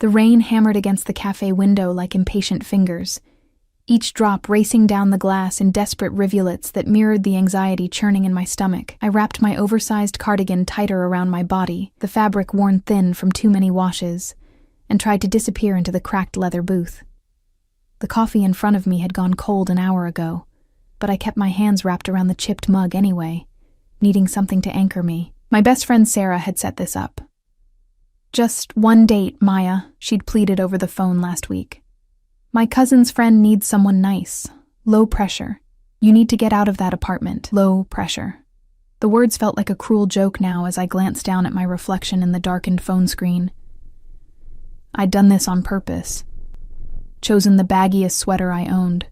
The rain hammered against the cafe window like impatient fingers, each drop racing down the glass in desperate rivulets that mirrored the anxiety churning in my stomach. I wrapped my oversized cardigan tighter around my body, the fabric worn thin from too many washes, and tried to disappear into the cracked leather booth. The coffee in front of me had gone cold an hour ago, but I kept my hands wrapped around the chipped mug anyway, needing something to anchor me. My best friend Sarah had set this up. "Just one date, Maya," she'd pleaded over the phone last week. "My cousin's friend needs someone nice. Low pressure. You need to get out of that apartment. Low pressure." The words felt like a cruel joke now as I glanced down at my reflection in the darkened phone screen. I'd done this on purpose. Chosen the baggiest sweater I owned,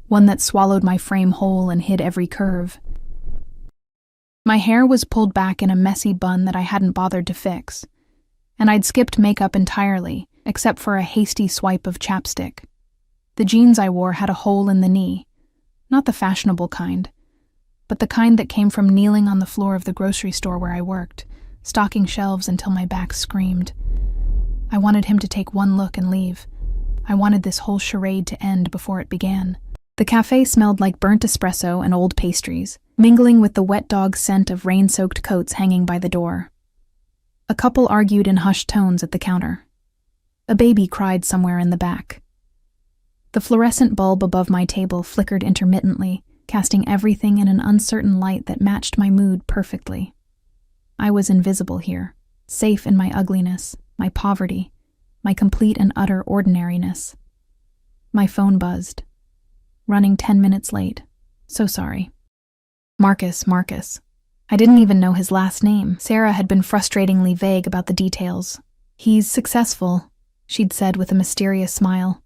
one that swallowed my frame whole and hid every curve. My hair was pulled back in a messy bun that I hadn't bothered to fix, and I'd skipped makeup entirely, except for a hasty swipe of chapstick. The jeans I wore had a hole in the knee, not the fashionable kind, but the kind that came from kneeling on the floor of the grocery store where I worked, stocking shelves until my back screamed. I wanted him to take one look and leave. I wanted this whole charade to end before it began. The cafe smelled like burnt espresso and old pastries, mingling with the wet dog scent of rain-soaked coats hanging by the door. A couple argued in hushed tones at the counter. A baby cried somewhere in the back. The fluorescent bulb above my table flickered intermittently, casting everything in an uncertain light that matched my mood perfectly. I was invisible here, safe in my ugliness, my poverty, my complete and utter ordinariness. My phone buzzed. Running 10 minutes late. So sorry. Marcus. I didn't even know his last name. Sarah had been frustratingly vague about the details. "He's successful," she'd said with a mysterious smile.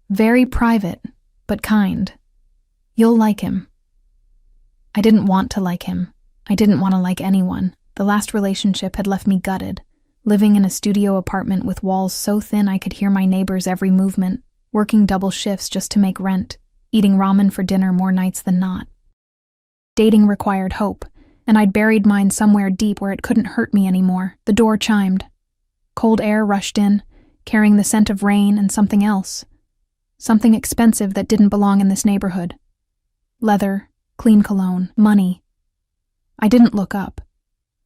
"Very private, but kind. You'll like him." I didn't want to like him. I didn't want to like anyone. The last relationship had left me gutted, living in a studio apartment with walls so thin I could hear my neighbors' every movement, working double shifts just to make rent, eating ramen for dinner more nights than not. Dating required hope, and I'd buried mine somewhere deep where it couldn't hurt me anymore. The door chimed. Cold air rushed in, carrying the scent of rain and something else. Something expensive that didn't belong in this neighborhood. Leather, clean cologne, money. I didn't look up.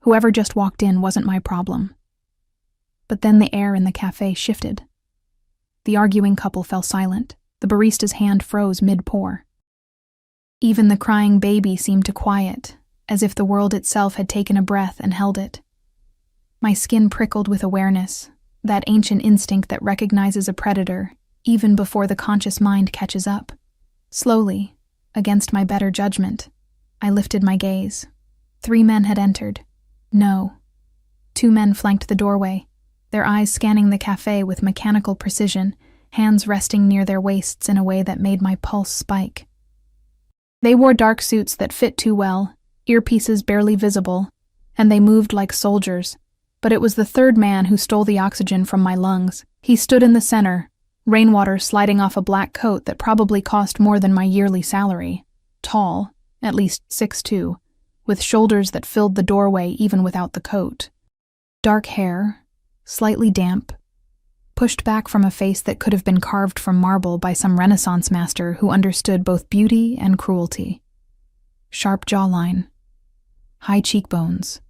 Whoever just walked in wasn't my problem. But then the air in the cafe shifted. The arguing couple fell silent. The barista's hand froze mid-pour. Even the crying baby seemed to quiet, as if the world itself had taken a breath and held it. My skin prickled with awareness, that ancient instinct that recognizes a predator even before the conscious mind catches up. Slowly, against my better judgment, I lifted my gaze. 3 men had entered. No. 2 men flanked the doorway, their eyes scanning the cafe with mechanical precision, hands resting near their waists in a way that made my pulse spike. They wore dark suits that fit too well, earpieces barely visible, and they moved like soldiers. But it was the 3rd man who stole the oxygen from my lungs. He stood in the center, rainwater sliding off a black coat that probably cost more than my yearly salary. Tall, at least 6'2", with shoulders that filled the doorway even without the coat. Dark hair, slightly damp, pushed back from a face that could have been carved from marble by some Renaissance master who understood both beauty and cruelty. Sharp jawline, high cheekbones,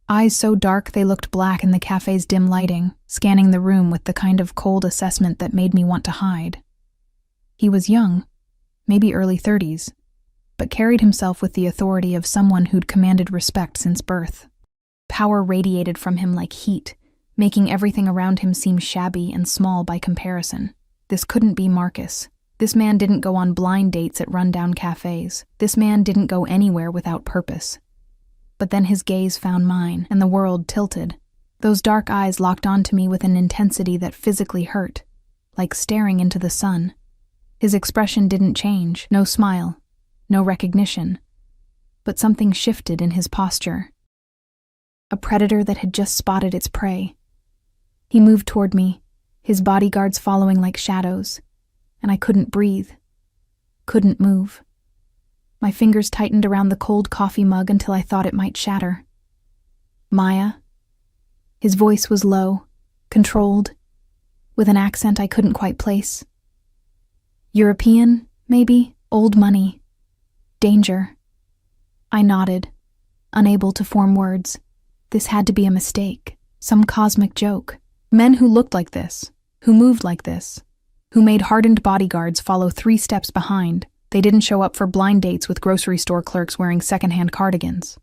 eyes so dark they looked black in the cafe's dim lighting, scanning the room with the kind of cold assessment that made me want to hide. He was young, maybe early 30s, but carried himself with the authority of someone who'd commanded respect since birth. Power radiated from him like heat, making everything around him seem shabby and small by comparison. This couldn't be Marcus. This man didn't go on blind dates at rundown cafes. This man didn't go anywhere without purpose. But then his gaze found mine, and the world tilted. Those dark eyes locked onto me with an intensity that physically hurt, like staring into the sun. His expression didn't change, no smile, no recognition. But something shifted in his posture. A predator that had just spotted its prey. He moved toward me, his bodyguards following like shadows, and I couldn't breathe, couldn't move. My fingers tightened around the cold coffee mug until I thought it might shatter. "Maya?" His voice was low, controlled, with an accent I couldn't quite place. European, maybe? Old money. Danger. I nodded, unable to form words. This had to be a mistake, some cosmic joke. Men who looked like this, who moved like this, who made hardened bodyguards follow 3 steps behind. They didn't show up for blind dates with grocery store clerks wearing secondhand cardigans.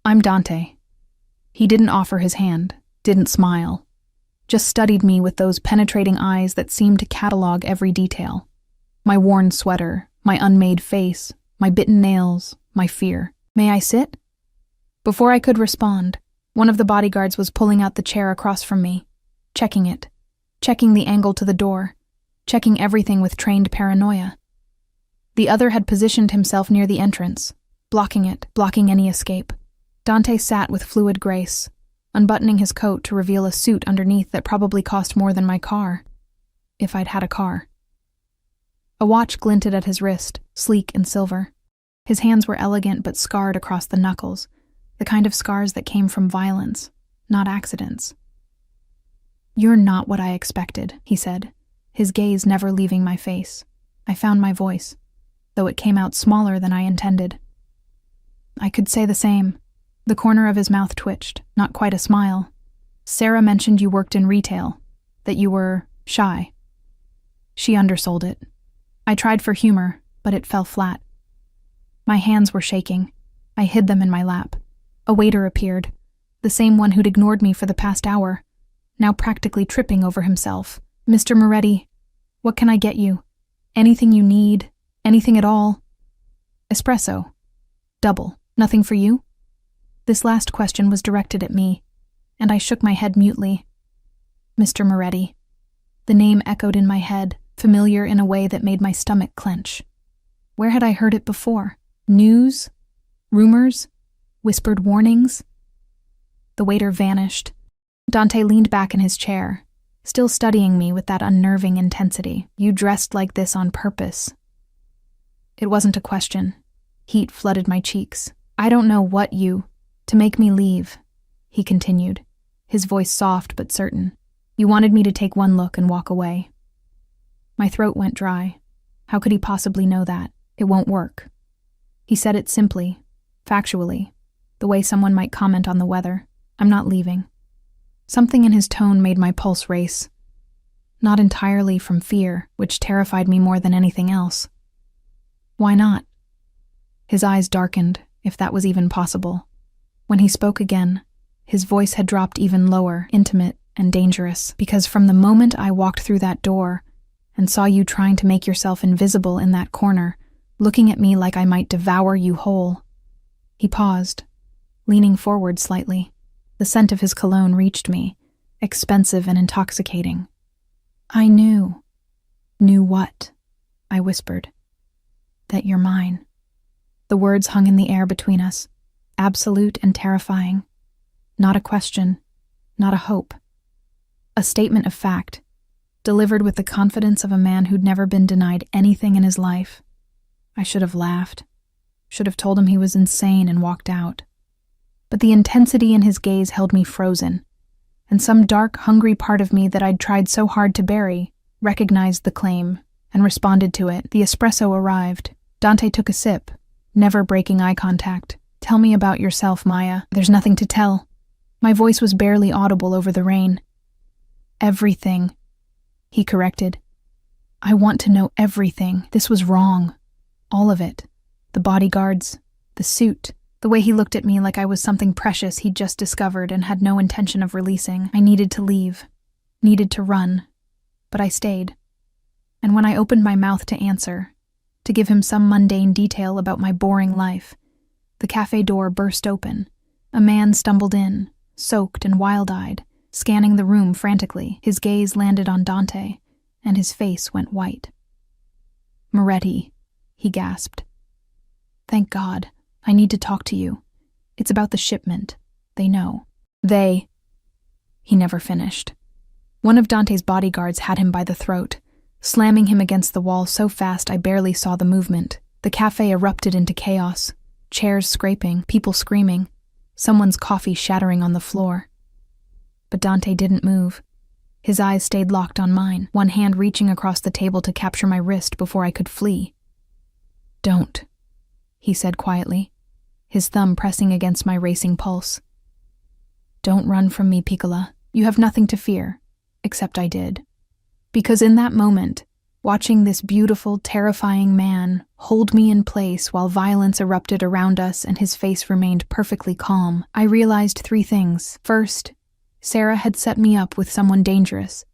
I'm Dante. He didn't offer his hand, didn't smile, just studied me with those penetrating eyes that seemed to catalog every detail. My worn sweater, my unmade face, my bitten nails, my fear. May I sit? Before I could respond, one of the bodyguards was pulling out the chair across from me, checking it, checking the angle to the door, checking everything with trained paranoia. The other had positioned himself near the entrance, blocking it, blocking any escape. Dante sat with fluid grace, unbuttoning his coat to reveal a suit underneath that probably cost more than my car, if I'd had a car. A watch glinted at his wrist, sleek and silver. His hands were elegant but scarred across the knuckles, the kind of scars that came from violence, not accidents. "You're not what I expected," he said, his gaze never leaving my face. I found my voice, though it came out smaller than I intended. I could say the same. The corner of his mouth twitched, not quite a smile. "Sarah mentioned you worked in retail, that you were shy." She undersold it. I tried for humor, but it fell flat. My hands were shaking. I hid them in my lap. A waiter appeared, the same one who'd ignored me for the past hour, now practically tripping over himself. "Mr. Moretti, what can I get you? Anything you need? Anything at all?" "Espresso. Double. Nothing for you?" This last question was directed at me, and I shook my head mutely. Mr. Moretti. The name echoed in my head, familiar in a way that made my stomach clench. Where had I heard it before? News? Rumors? Whispered warnings? The waiter vanished. Dante leaned back in his chair, still studying me with that unnerving intensity. "You dressed like this on purpose." It wasn't a question. Heat flooded my cheeks. "I don't know what you... to make me leave," he continued, his voice soft but certain. "You wanted me to take one look and walk away." My throat went dry. How could he possibly know that? It won't work. He said it simply, factually, the way someone might comment on the weather. "I'm not leaving." Something in his tone made my pulse race. Not entirely from fear, which terrified me more than anything else. "Why not?" His eyes darkened, if that was even possible. When he spoke again, his voice had dropped even lower, intimate and dangerous, because from the moment I walked through that door and saw you trying to make yourself invisible in that corner, looking at me like I might devour you whole. He paused, leaning forward slightly. The scent of his cologne reached me, expensive and intoxicating. "I knew." "Knew what?" I whispered. "That you're mine." The words hung in the air between us, absolute and terrifying. Not a question, not a hope. A statement of fact, delivered with the confidence of a man who'd never been denied anything in his life. I should have laughed, should have told him he was insane and walked out. But the intensity in his gaze held me frozen, and some dark, hungry part of me that I'd tried so hard to bury recognized the claim and responded to it. The espresso arrived. Dante took a sip, never breaking eye contact. "Tell me about yourself, Maya." "There's nothing to tell." My voice was barely audible over the rain. "Everything," he corrected. "I want to know everything. This was wrong. All of it. The bodyguards, the suit, the way he looked at me like I was something precious he'd just discovered and had no intention of releasing. I needed to leave, needed to run, but I stayed. And when I opened my mouth to answer, to give him some mundane detail about my boring life, the cafe door burst open. A man stumbled in, soaked and wild-eyed, scanning the room frantically. His gaze landed on Dante, and his face went white. "Moretti," he gasped. "Thank God. I need to talk to you. It's about the shipment. They know." "They..." He never finished. One of Dante's bodyguards had him by the throat, slamming him against the wall so fast I barely saw the movement. The cafe erupted into chaos. Chairs scraping, people screaming, someone's coffee shattering on the floor. But Dante didn't move. His eyes stayed locked on mine, one hand reaching across the table to capture my wrist before I could flee. "Don't," he said quietly, his thumb pressing against my racing pulse. "Don't run from me, Piccola. You have nothing to fear," except I did. Because in that moment, watching this beautiful, terrifying man hold me in place while violence erupted around us and his face remained perfectly calm, I realized 3 things. First, Sarah had set me up with someone dangerous,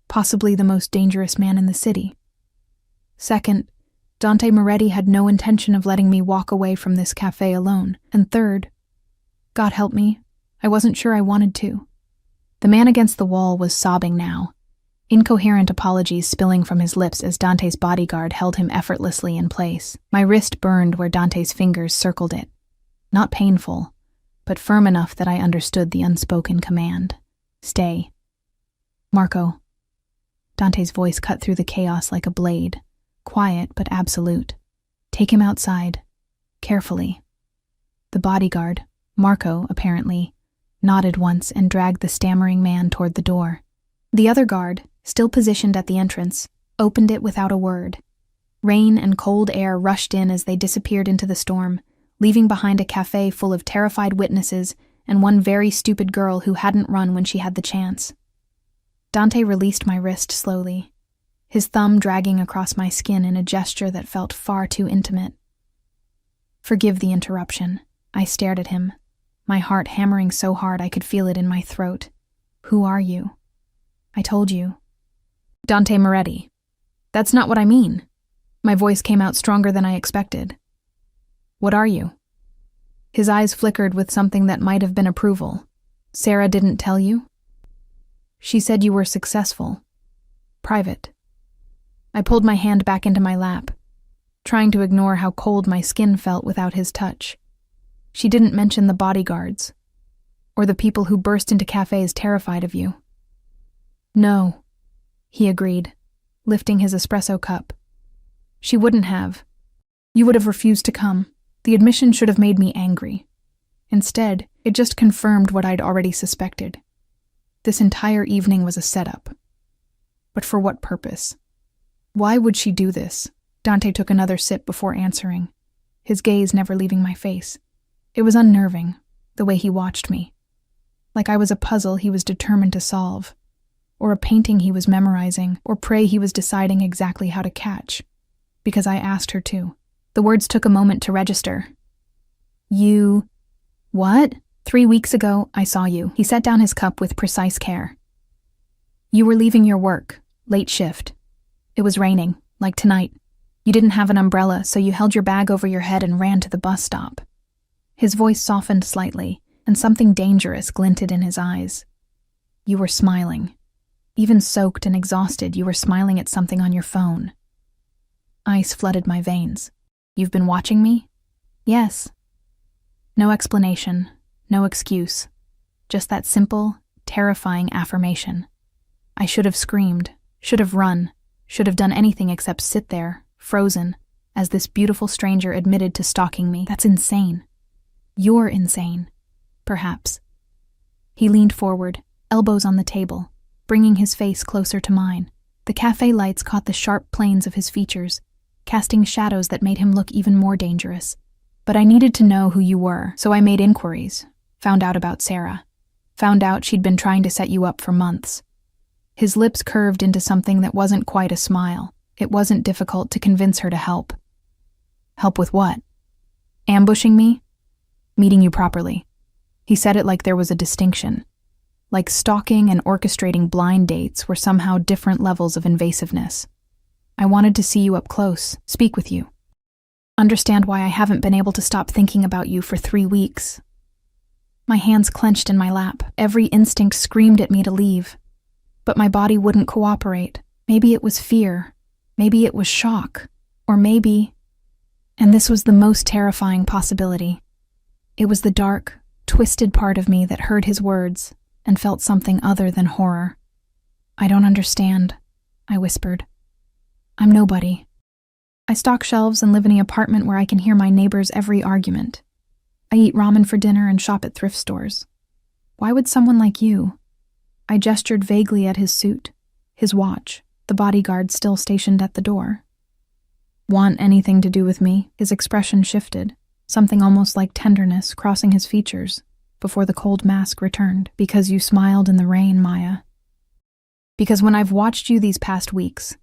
possibly the most dangerous man in the city. Second, Dante Moretti had no intention of letting me walk away from this cafe alone. And third, God help me, I wasn't sure I wanted to. The man against the wall was sobbing now, incoherent apologies spilling from his lips as Dante's bodyguard held him effortlessly in place. My wrist burned where Dante's fingers circled it. Not painful, but firm enough that I understood the unspoken command. "Stay." "Marco." Dante's voice cut through the chaos like a blade, quiet but absolute. "Take him outside, carefully." The bodyguard, Marco apparently, nodded once and dragged the stammering man toward the door. The other guard, still positioned at the entrance, opened it without a word. Rain and cold air rushed in as they disappeared into the storm, leaving behind a cafe full of terrified witnesses and one very stupid girl who hadn't run when she had the chance. Dante released my wrist slowly, his thumb dragging across my skin in a gesture that felt far too intimate. "Forgive the interruption." I stared at him, my heart hammering so hard I could feel it in my throat. "Who are you?" "I told you." "Dante Moretti." "That's not what I mean." My voice came out stronger than I expected. "What are you?" His eyes flickered with something that might have been approval. "Sarah didn't tell you?" "She said you were successful. Private." I pulled my hand back into my lap, trying to ignore how cold my skin felt without his touch. "She didn't mention the bodyguards, or the people who burst into cafes terrified of you." "No," he agreed, lifting his espresso cup. "She wouldn't have. You would have refused to come. The admission should have made me angry. Instead, it just confirmed what I'd already suspected. This entire evening was a setup. But for what purpose? Why would she do this?" Dante took another sip before answering, his gaze never leaving my face. It was unnerving, the way he watched me. Like I was a puzzle he was determined to solve, or a painting he was memorizing, or prey he was deciding exactly how to catch. Because I asked her to. The words took a moment to register. "You... what?" 3 weeks ago, I saw you." He set down his cup with precise care. "You were leaving your work, late shift. It was raining, like tonight. You didn't have an umbrella, so you held your bag over your head and ran to the bus stop." His voice softened slightly, and something dangerous glinted in his eyes. "You were smiling. Even soaked and exhausted, you were smiling at something on your phone." Ice flooded my veins. "You've been watching me?" "Yes." No explanation, no excuse. Just that simple, terrifying affirmation. I should have screamed, should have run, should have done anything except sit there, frozen, as this beautiful stranger admitted to stalking me. That's insane. You're insane, perhaps. He leaned forward, elbows on the table, bringing his face closer to mine. The cafe lights caught the sharp planes of his features, casting shadows that made him look even more dangerous. "But I needed to know who you were, so I made inquiries, found out about Sarah, found out she'd been trying to set you up for months." His lips curved into something that wasn't quite a smile. It wasn't difficult to convince her to help. "Help with what?" "Ambushing me? Meeting you properly." He said it like there was a distinction. Like stalking and orchestrating blind dates were somehow different levels of invasiveness. "I wanted to see you up close, speak with you. Understand why I haven't been able to stop thinking about you for 3 weeks. My hands clenched in my lap. Every instinct screamed at me to leave. But my body wouldn't cooperate. Maybe it was fear. Maybe it was shock. Or maybe... And this was the most terrifying possibility. It was the dark, twisted part of me that heard his words and felt something other than horror. "I don't understand," I whispered. "I'm nobody. I stock shelves and live in an apartment where I can hear my neighbors' every argument. I eat ramen for dinner and shop at thrift stores. Why would someone like you?" I gestured vaguely at his suit, his watch, the bodyguard still stationed at the door. Want anything to do with me? His expression shifted, something almost like tenderness crossing his features, before the cold mask returned. Because you smiled in the rain, Maya. Because when I've watched you these past weeks,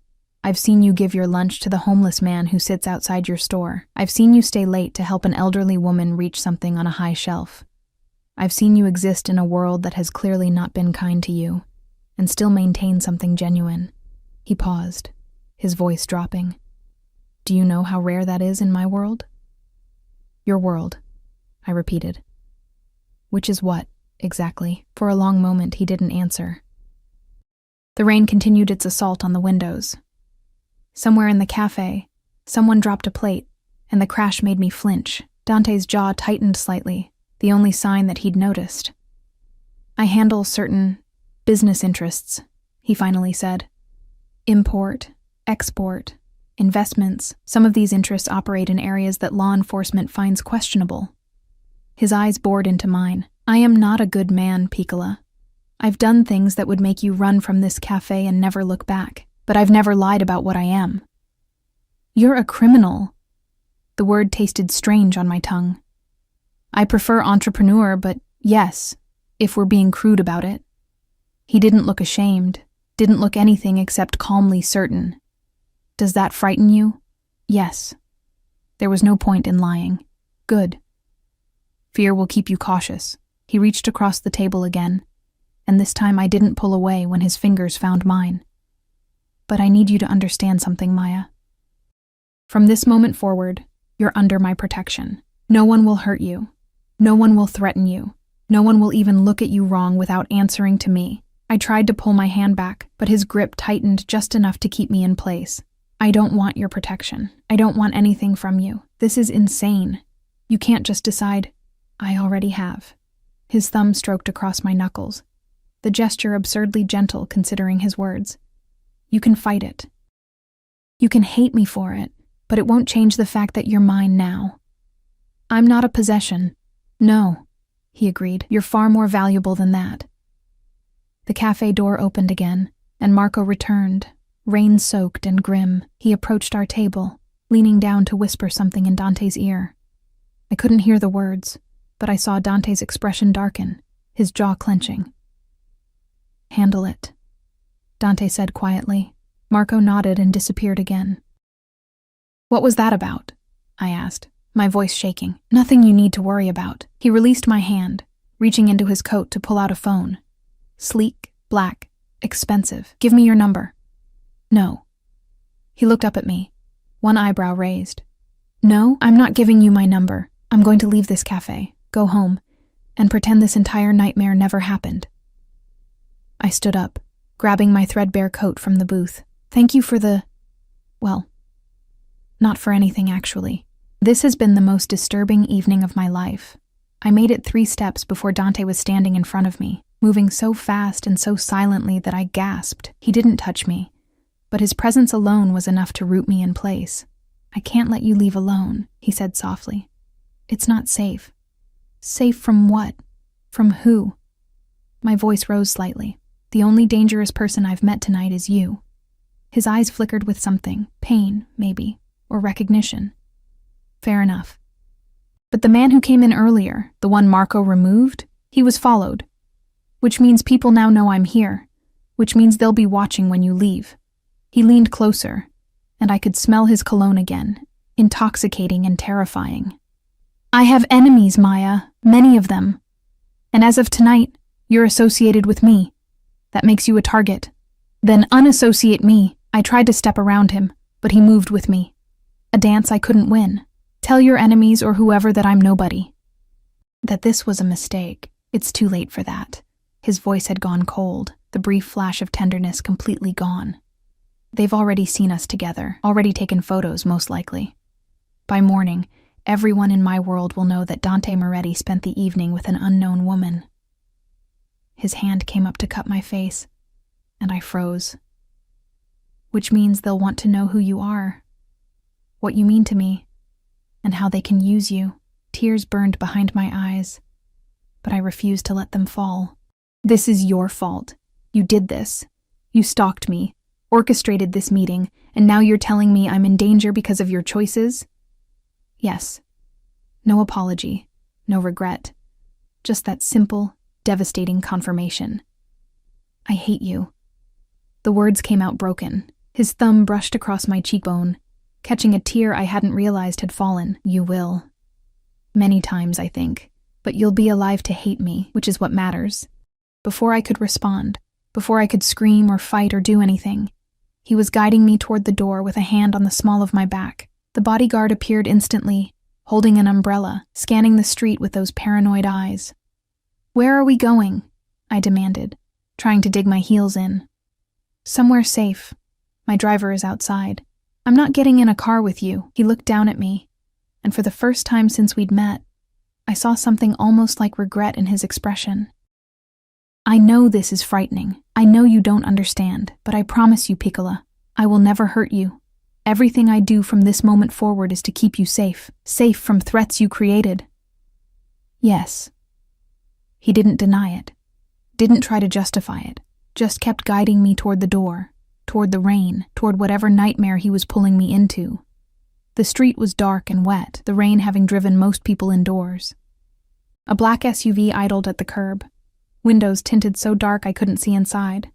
I've seen you give your lunch to the homeless man who sits outside your store. I've seen you stay late to help an elderly woman reach something on a high shelf. I've seen you exist in a world that has clearly not been kind to you, and still maintain something genuine. He paused, his voice dropping. Do you know how rare that is in my world? Your world, I repeated. Which is what, exactly? For a long moment he didn't answer. The rain continued its assault on the windows. Somewhere in the cafe, someone dropped a plate, and the crash made me flinch. Dante's jaw tightened slightly, the only sign that he'd noticed. I handle certain business interests, he finally said. Import, export, investments. Some of these interests operate in areas that law enforcement finds questionable. His eyes bored into mine. I am not a good man, Piccola. I've done things that would make you run from this cafe and never look back, but I've never lied about what I am. You're a criminal. The word tasted strange on my tongue. I prefer entrepreneur, but yes, if we're being crude about it. He didn't look ashamed, didn't look anything except calmly certain. Does that frighten you? Yes. There was no point in lying. Good. Fear will keep you cautious. He reached across the table again, and this time I didn't pull away when his fingers found mine. But I need you to understand something, Maya. From this moment forward, you're under my protection. No one will hurt you. No one will threaten you. No one will even look at you wrong without answering to me. I tried to pull my hand back, but his grip tightened just enough to keep me in place. I don't want your protection. I don't want anything from you. This is insane. You can't just decide. I already have. His thumb stroked across my knuckles, the gesture absurdly gentle considering his words. You can fight it. You can hate me for it, but it won't change the fact that you're mine now. I'm not a possession. No, he agreed. You're far more valuable than that. The cafe door opened again, and Marco returned, rain-soaked and grim. He approached our table, leaning down to whisper something in Dante's ear. I couldn't hear the words, but I saw Dante's expression darken, his jaw clenching. Handle it, Dante said quietly. Marco nodded and disappeared again. What was that about? I asked, my voice shaking. Nothing you need to worry about. He released my hand, reaching into his coat to pull out a phone. Sleek, black, expensive. Give me your number. No. He looked up at me, one eyebrow raised. No, I'm not giving you my number. I'm going to leave this cafe, go home, and pretend this entire nightmare never happened. I stood up, grabbing my threadbare coat from the booth. Thank you for the... well, not for anything, actually. This has been the most disturbing evening of my life. I made it 3 steps before Dante was standing in front of me, moving so fast and so silently that I gasped. He didn't touch me, but his presence alone was enough to root me in place. I can't let you leave alone, he said softly. It's not safe. Safe from what? From who? My voice rose slightly. The only dangerous person I've met tonight is you. His eyes flickered with something, pain, maybe, or recognition. Fair enough. But the man who came in earlier, the one Marco removed, he was followed. Which means people now know I'm here. Which means they'll be watching when you leave. He leaned closer, and I could smell his cologne again, intoxicating and terrifying. I have enemies, Maya, many of them. And as of tonight, you're associated with me. That makes you a target. Then unassociate me. I tried to step around him, but he moved with me. A dance I couldn't win. Tell your enemies or whoever that I'm nobody. That this was a mistake. It's too late for that. His voice had gone cold, the brief flash of tenderness completely gone. They've already seen us together, already taken photos, most likely. By morning, everyone in my world will know that Dante Moretti spent the evening with an unknown woman. His hand came up to cut my face, and I froze. Which means they'll want to know who you are, what you mean to me, and how they can use you. Tears burned behind my eyes, but I refused to let them fall. This is your fault. You did this. You stalked me, orchestrated this meeting, and now you're telling me I'm in danger because of your choices? Yes. No apology, no regret. Just that simple, devastating confirmation. I hate you. The words came out broken. His thumb brushed across my cheekbone, catching a tear I hadn't realized had fallen. You will. Many times, I think. But you'll be alive to hate me, which is what matters. Before I could respond, before I could scream or fight or do anything, he was guiding me toward the door with a hand on the small of my back. The bodyguard appeared instantly, holding an umbrella, scanning the street with those paranoid eyes. Where are we going? I demanded, trying to dig my heels in. Somewhere safe. My driver is outside. I'm not getting in a car with you. He looked down at me, and for the first time since we'd met, I saw something almost like regret in his expression. I know this is frightening. I know you don't understand, but I promise you, Piccola, I will never hurt you. Everything I do from this moment forward is to keep you safe from threats you created. Yes. He didn't deny it, didn't try to justify it, just kept guiding me toward the door, toward the rain, toward whatever nightmare he was pulling me into. The street was dark and wet, the rain having driven most people indoors. A black SUV idled at the curb, windows tinted so dark I couldn't see inside.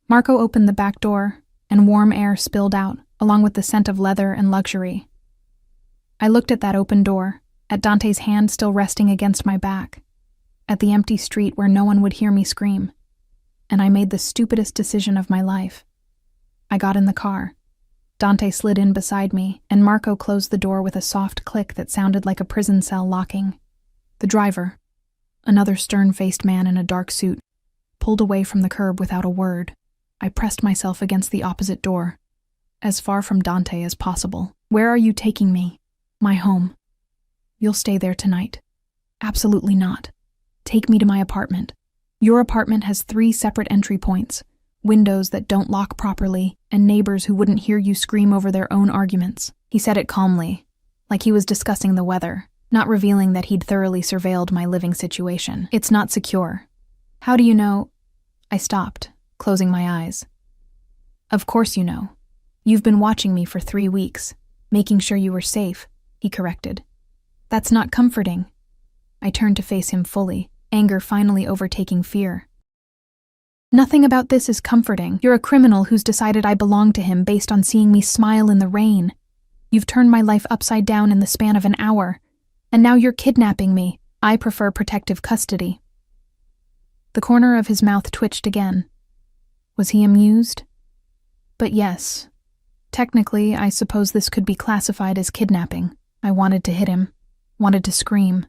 Marco opened the back door, and warm air spilled out, along with the scent of leather and luxury. I looked at that open door, at Dante's hand still resting against my back, at the empty street where no one would hear me scream, and I made the stupidest decision of my life. I got in the car. Dante slid in beside me, and Marco closed the door with a soft click that sounded like a prison cell locking. The driver, another stern-faced man in a dark suit, pulled away from the curb without a word. I pressed myself against the opposite door, as far from Dante as possible. Where are you taking me? My home. You'll stay there tonight. Absolutely not. Take me to my apartment. Your apartment has 3 separate entry points, windows that don't lock properly, and neighbors who wouldn't hear you scream over their own arguments. He said it calmly, like he was discussing the weather, not revealing that he'd thoroughly surveilled my living situation. It's not secure. How do you know? I stopped, closing my eyes. Of course you know. You've been watching me for 3 weeks, making sure you were safe, he corrected. That's not comforting. I turned to face him fully, anger finally overtaking fear. Nothing about this is comforting. You're a criminal who's decided I belong to him based on seeing me smile in the rain. You've turned my life upside down in the span of an hour, and now you're kidnapping me. I prefer protective custody. The corner of his mouth twitched again. Was he amused? But yes. Technically, I suppose this could be classified as kidnapping. I wanted to hit him, wanted to scream,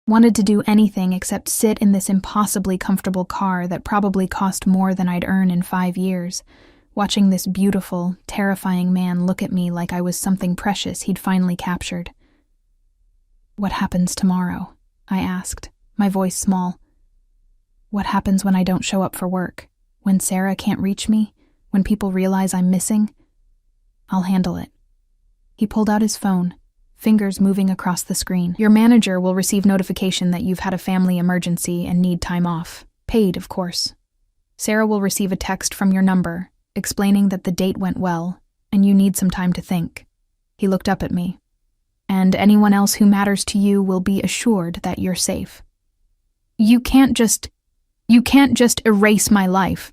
wanted to do anything except sit in this impossibly comfortable car that probably cost more than I'd earn in 5 years, watching this beautiful, terrifying man look at me like I was something precious he'd finally captured. What happens tomorrow? I asked, my voice small. What happens when I don't show up for work? When Sarah can't reach me? When people realize I'm missing? I'll handle it. He pulled out his phone, fingers moving across the screen. Your manager will receive notification that you've had a family emergency and need time off. Paid, of course. Sarah will receive a text from your number, explaining that the date went well, and you need some time to think. He looked up at me. And anyone else who matters to you will be assured that you're safe. You can't just erase my life.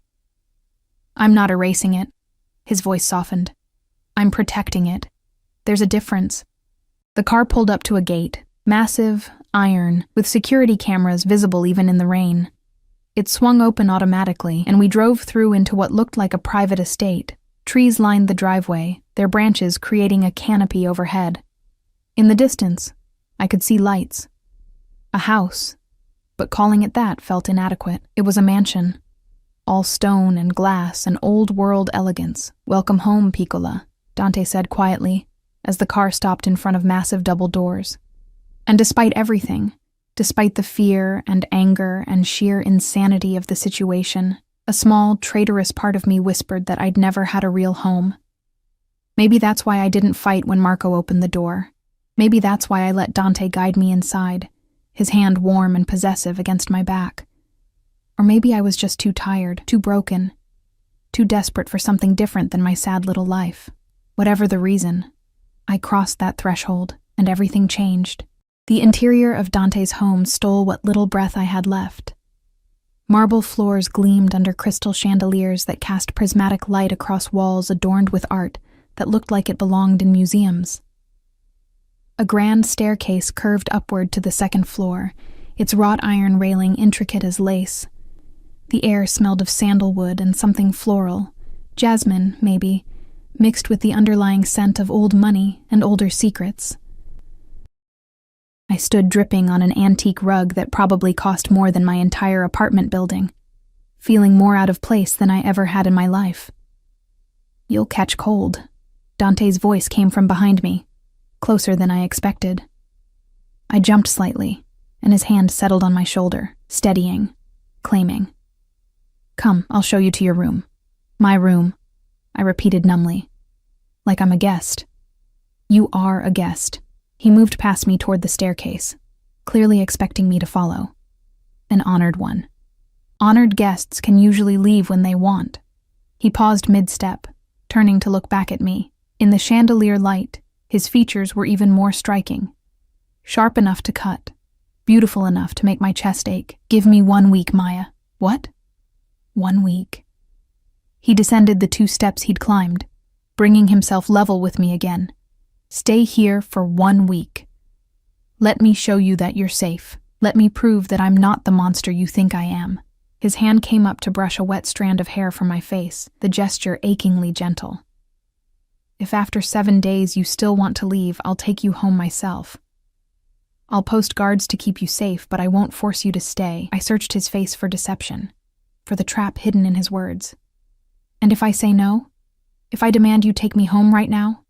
I'm not erasing it. His voice softened. I'm protecting it. There's a difference. The car pulled up to a gate, massive, iron, with security cameras visible even in the rain. It swung open automatically, and we drove through into what looked like a private estate. Trees lined the driveway, their branches creating a canopy overhead. In the distance, I could see lights. A house, but calling it that felt inadequate. It was a mansion. All stone and glass and old-world elegance. Welcome home, Piccola, Dante said quietly, as the car stopped in front of massive double doors. And despite everything, despite the fear and anger and sheer insanity of the situation, a small, traitorous part of me whispered that I'd never had a real home. Maybe that's why I didn't fight when Marco opened the door. Maybe that's why I let Dante guide me inside, his hand warm and possessive against my back. Or Or maybe I was just too tired, too broken, too desperate for something different than my sad little life. Whatever the reason, I crossed that threshold, and everything changed. The interior of Dante's home stole what little breath I had left. Marble floors gleamed under crystal chandeliers that cast prismatic light across walls adorned with art that looked like it belonged in museums. A grand staircase curved upward to the second floor, its wrought iron railing intricate as lace. The air smelled of sandalwood and something floral, jasmine, maybe, mixed with the underlying scent of old money and older secrets. I stood dripping on an antique rug that probably cost more than my entire apartment building, feeling more out of place than I ever had in my life. "You'll catch cold." Dante's voice came from behind me, closer than I expected. I jumped slightly, and his hand settled on my shoulder, steadying, claiming. "Come, I'll show you to your room." "My room," I repeated numbly. "Like I'm a guest." "You are a guest." He moved past me toward the staircase, clearly expecting me to follow. An honored one. Honored guests can usually leave when they want. He paused mid-step, turning to look back at me. In the chandelier light, his features were even more striking. Sharp enough to cut, beautiful enough to make my chest ache. "Give me 1 week, Maya." "What?" "1 week." He descended the 2 steps he'd climbed, bringing himself level with me again. "Stay here for 1 week. Let me show you that you're safe. Let me prove that I'm not the monster you think I am." His hand came up to brush a wet strand of hair from my face, the gesture achingly gentle. "If after 7 days you still want to leave, I'll take you home myself. I'll post guards to keep you safe, but I won't force you to stay." I searched his face for deception, for the trap hidden in his words. "And if I say no? If I demand you take me home right now?"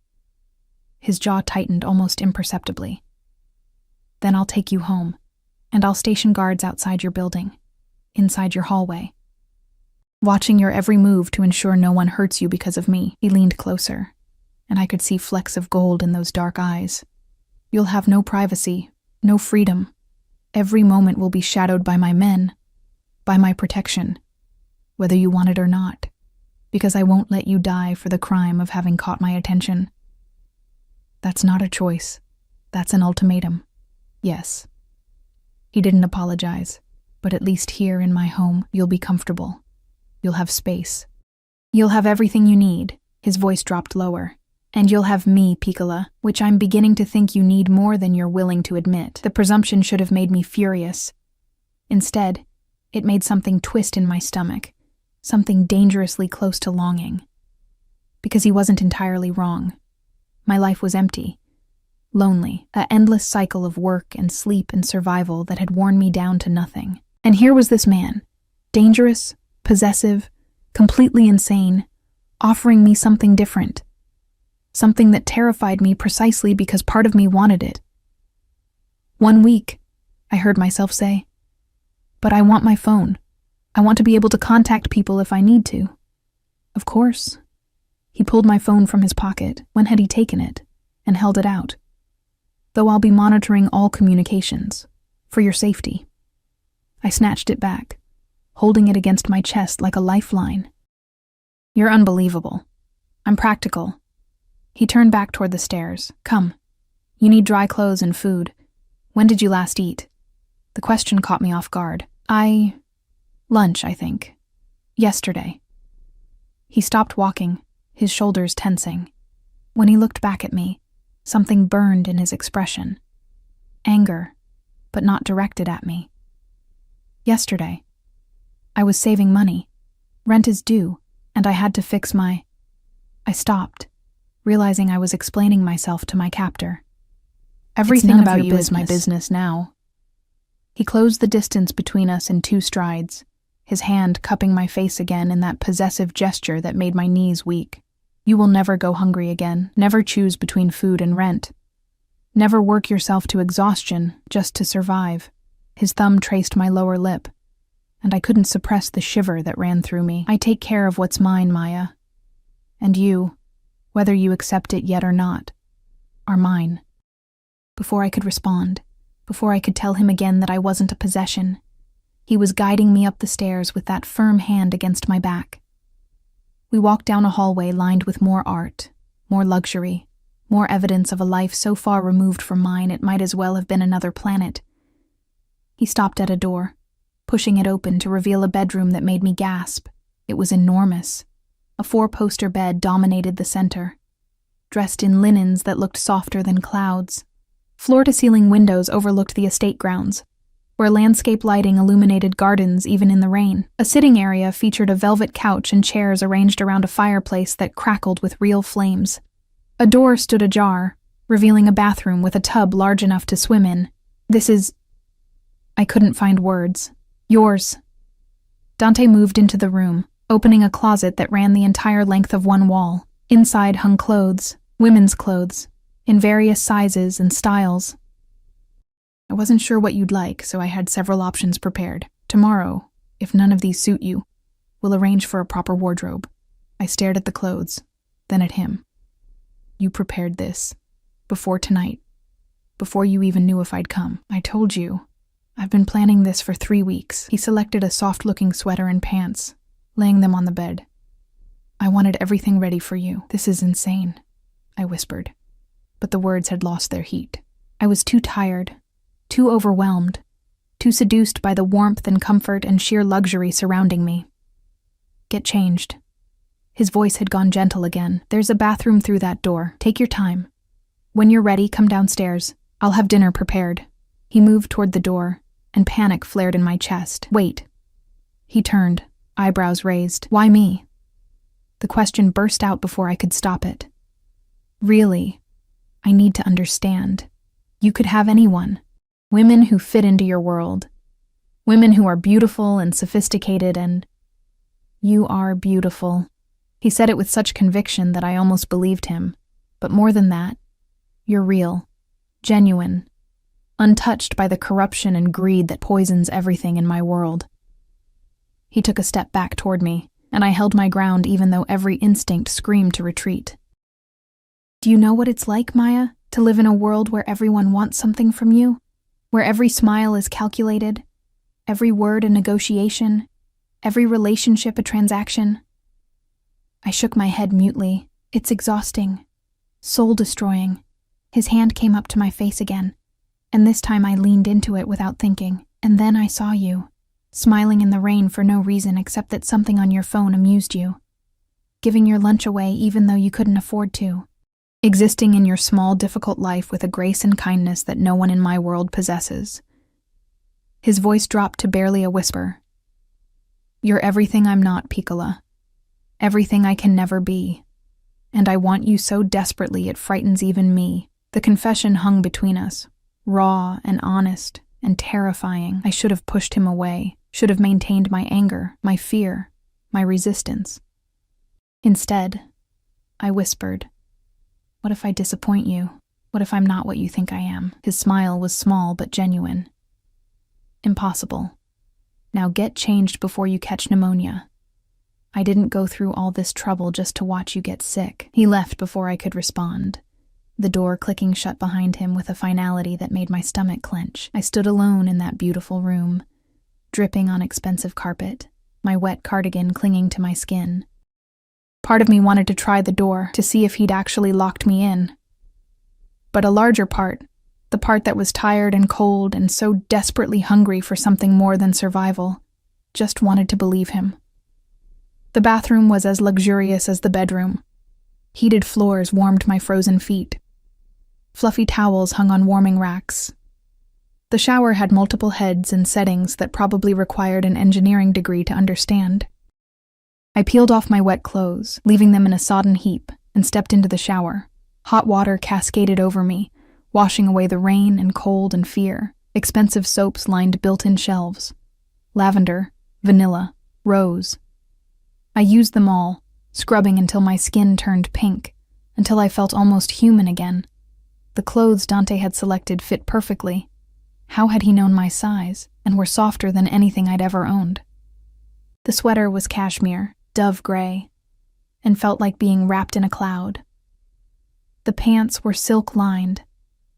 His jaw tightened almost imperceptibly. "Then I'll take you home, and I'll station guards outside your building, inside your hallway, watching your every move to ensure no one hurts you because of me." He leaned closer, and I could see flecks of gold in those dark eyes. "You'll have no privacy, no freedom. Every moment will be shadowed by my men, by my protection, whether you want it or not, because I won't let you die for the crime of having caught my attention." "That's not a choice. That's an ultimatum." "Yes." He didn't apologize, but at least here in my home, you'll be comfortable. You'll have space. You'll have everything you need. His voice dropped lower. "And you'll have me, Piccola, which I'm beginning to think you need more than you're willing to admit." The presumption should have made me furious. Instead, it made something twist in my stomach, something dangerously close to longing. Because he wasn't entirely wrong. My life was empty, lonely, an endless cycle of work and sleep and survival that had worn me down to nothing. And here was this man, dangerous, possessive, completely insane, offering me something different. Something that terrified me precisely because part of me wanted it. 1 week, I heard myself say. But I want my phone. I want to be able to contact people if I need to. Of course. He pulled my phone from his pocket. When had he taken it? And held it out. "Though I'll be monitoring all communications. For your safety." I snatched it back, holding it against my chest like a lifeline. "You're unbelievable. I'm practical." He turned back toward the stairs. "Come. You need dry clothes and food. When did you last eat?" The question caught me off guard. Lunch, I think. Yesterday." He stopped walking, his shoulders tensing. When he looked back at me, something burned in his expression. Anger, but not directed at me. "Yesterday. I was saving money. Rent is due, and I had to fix my—" I stopped, realizing I was explaining myself to my captor. "Everything about you is my business now." He closed the distance between us in 2 strides, his hand cupping my face again in that possessive gesture that made my knees weak. "You will never go hungry again, never choose between food and rent. Never work yourself to exhaustion just to survive." His thumb traced my lower lip, and I couldn't suppress the shiver that ran through me. "I take care of what's mine, Maya. And you, whether you accept it yet or not, are mine." Before I could respond, before I could tell him again that I wasn't a possession, He was guiding me up the stairs with that firm hand against my back. We walked down a hallway lined with more art, more luxury, more evidence of a life so far removed from mine it might as well have been another planet. He stopped at a door, pushing it open to reveal a bedroom that made me gasp. It was enormous. A 4-poster bed dominated the center, dressed in linens that looked softer than clouds. Floor-to-ceiling windows overlooked the estate grounds, where landscape lighting illuminated gardens even in the rain. A sitting area featured a velvet couch and chairs arranged around a fireplace that crackled with real flames. A door stood ajar, revealing a bathroom with a tub large enough to swim in. "This is..." I couldn't find words. "Yours." Dante moved into the room, opening a closet that ran the entire length of one wall. Inside hung clothes, women's clothes, in various sizes and styles. I wasn't sure what you'd like, so I had several options prepared. "Tomorrow, if none of these suit you, we'll arrange for a proper wardrobe." I stared at the clothes, then at him. "You prepared this. Before tonight. Before you even knew if I'd come. I told you. I've been planning this for 3 weeks." He selected a soft-looking sweater and pants, laying them on the bed. "I wanted everything ready for you." "This is insane," I whispered, but the words had lost their heat. I was too tired, too overwhelmed, too seduced by the warmth and comfort and sheer luxury surrounding me. "Get changed." His voice had gone gentle again. "There's a bathroom through that door. Take your time. When you're ready, come downstairs. I'll have dinner prepared." He moved toward the door, and panic flared in my chest. "Wait." He turned, eyebrows raised. "Why me?" The question burst out before I could stop it. "Really, I need to understand. You could have anyone. Women who fit into your world. Women who are beautiful and sophisticated and... You are beautiful." He said it with such conviction that I almost believed him. But more than that, you're real, genuine, untouched by the corruption and greed that poisons everything in my world. He took a step back toward me, and I held my ground even though every instinct screamed to retreat. "Do you know what it's like, Maya, to live in a world where everyone wants something from you? Where every smile is calculated, every word a negotiation, every relationship a transaction?" I shook my head mutely. "It's exhausting, soul-destroying." His hand came up to my face again, and this time I leaned into it without thinking. "And then I saw you, smiling in the rain for no reason except that something on your phone amused you. Giving your lunch away even though you couldn't afford to. Existing in your small, difficult life with a grace and kindness that no one in my world possesses." His voice dropped to barely a whisper. "You're everything I'm not, Piccola. Everything I can never be. And I want you so desperately it frightens even me." The confession hung between us, raw and honest and terrifying. I should have pushed him away, should have maintained my anger, my fear, my resistance. Instead, I whispered, "What if I disappoint you? What if I'm not what you think I am?" His smile was small but genuine. "Impossible. Now get changed before you catch pneumonia. I didn't go through all this trouble just to watch you get sick." He left before I could respond, the door clicking shut behind him with a finality that made my stomach clench. I stood alone in that beautiful room, dripping on expensive carpet, my wet cardigan clinging to my skin. Part of me wanted to try the door to see if he'd actually locked me in. But a larger part, the part that was tired and cold and so desperately hungry for something more than survival, just wanted to believe him. The bathroom was as luxurious as the bedroom. Heated floors warmed my frozen feet. Fluffy towels hung on warming racks. The shower had multiple heads and settings that probably required an engineering degree to understand. I peeled off my wet clothes, leaving them in a sodden heap, and stepped into the shower. Hot water cascaded over me, washing away the rain and cold and fear. Expensive soaps lined built-in shelves. Lavender, vanilla, rose. I used them all, scrubbing until my skin turned pink, until I felt almost human again. The clothes Dante had selected fit perfectly. How had he known my size, and were softer than anything I'd ever owned? The sweater was cashmere, dove gray, and felt like being wrapped in a cloud. The pants were silk-lined,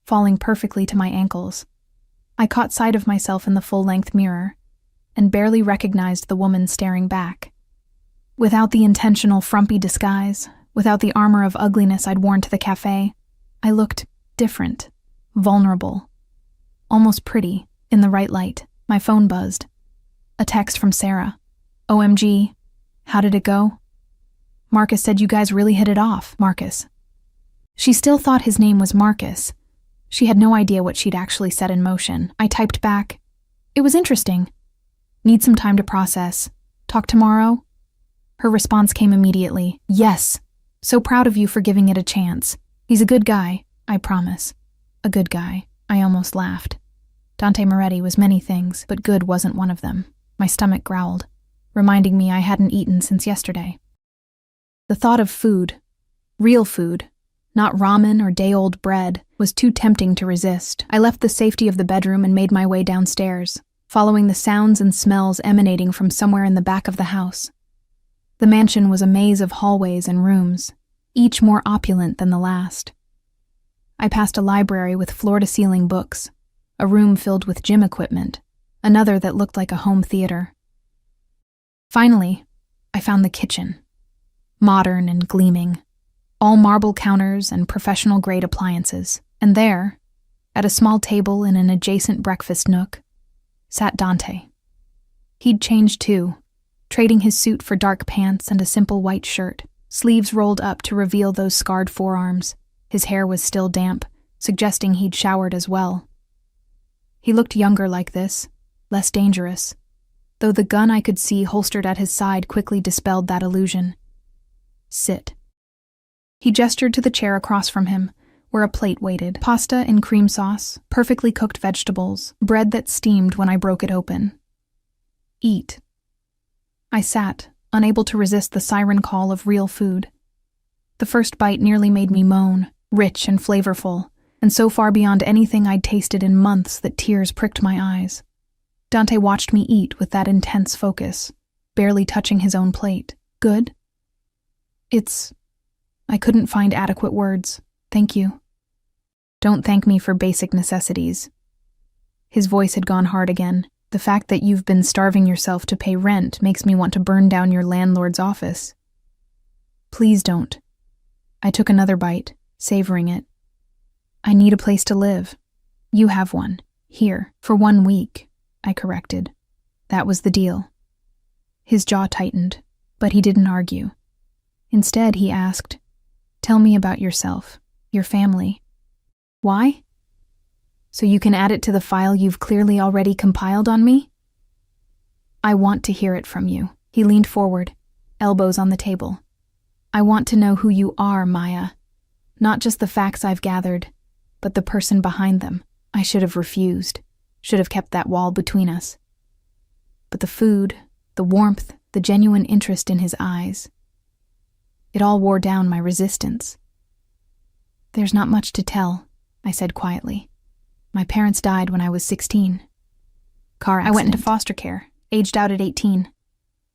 falling perfectly to my ankles. I caught sight of myself in the full-length mirror, and barely recognized the woman staring back. Without the intentional frumpy disguise, without the armor of ugliness I'd worn to the cafe, I looked different, vulnerable, almost pretty, in the right light. My phone buzzed. A text from Sarah. OMG, how did it go? Marcus said you guys really hit it off, Marcus. She still thought his name was Marcus. She had no idea what she'd actually set in motion. I typed back, it was interesting. Need some time to process. Talk tomorrow? Her response came immediately. Yes. So proud of you for giving it a chance. He's a good guy, I promise. A good guy. I almost laughed. Dante Moretti was many things, but good wasn't one of them. My stomach growled, reminding me I hadn't eaten since yesterday. The thought of food, real food, not ramen or day-old bread, was too tempting to resist. I left the safety of the bedroom and made my way downstairs, following the sounds and smells emanating from somewhere in the back of the house. The mansion was a maze of hallways and rooms, each more opulent than the last. I passed a library with floor-to-ceiling books, a room filled with gym equipment, another that looked like a home theater. Finally, I found the kitchen, modern and gleaming, all marble counters and professional-grade appliances, and there, at a small table in an adjacent breakfast nook, sat Dante. He'd changed too, trading his suit for dark pants and a simple white shirt, sleeves rolled up to reveal those scarred forearms. His hair was still damp, suggesting he'd showered as well. He looked younger like this, less dangerous, though the gun I could see holstered at his side quickly dispelled that illusion. Sit. He gestured to the chair across from him, where a plate waited. Pasta in cream sauce, perfectly cooked vegetables, bread that steamed when I broke it open. Eat. I sat, unable to resist the siren call of real food. The first bite nearly made me moan, rich and flavorful, and so far beyond anything I'd tasted in months that tears pricked my eyes. Dante watched me eat with that intense focus, barely touching his own plate. Good? I couldn't find adequate words. Thank you. Don't thank me for basic necessities. His voice had gone hard again. The fact that you've been starving yourself to pay rent makes me want to burn down your landlord's office. Please don't. I took another bite, savoring it. I need a place to live. You have one. Here, for 1 week, I corrected. That was the deal. His jaw tightened, but he didn't argue. Instead, he asked, tell me about yourself, your family. Why? So you can add it to the file you've clearly already compiled on me? I want to hear it from you. He leaned forward, elbows on the table. I want to know who you are, Maya. Not just the facts I've gathered, but the person behind them. I should have refused, should have kept that wall between us. But the food, the warmth, the genuine interest in his eyes, it all wore down my resistance. There's not much to tell, I said quietly. My parents died when I was 16. Car accident. I went into foster care, aged out at 18.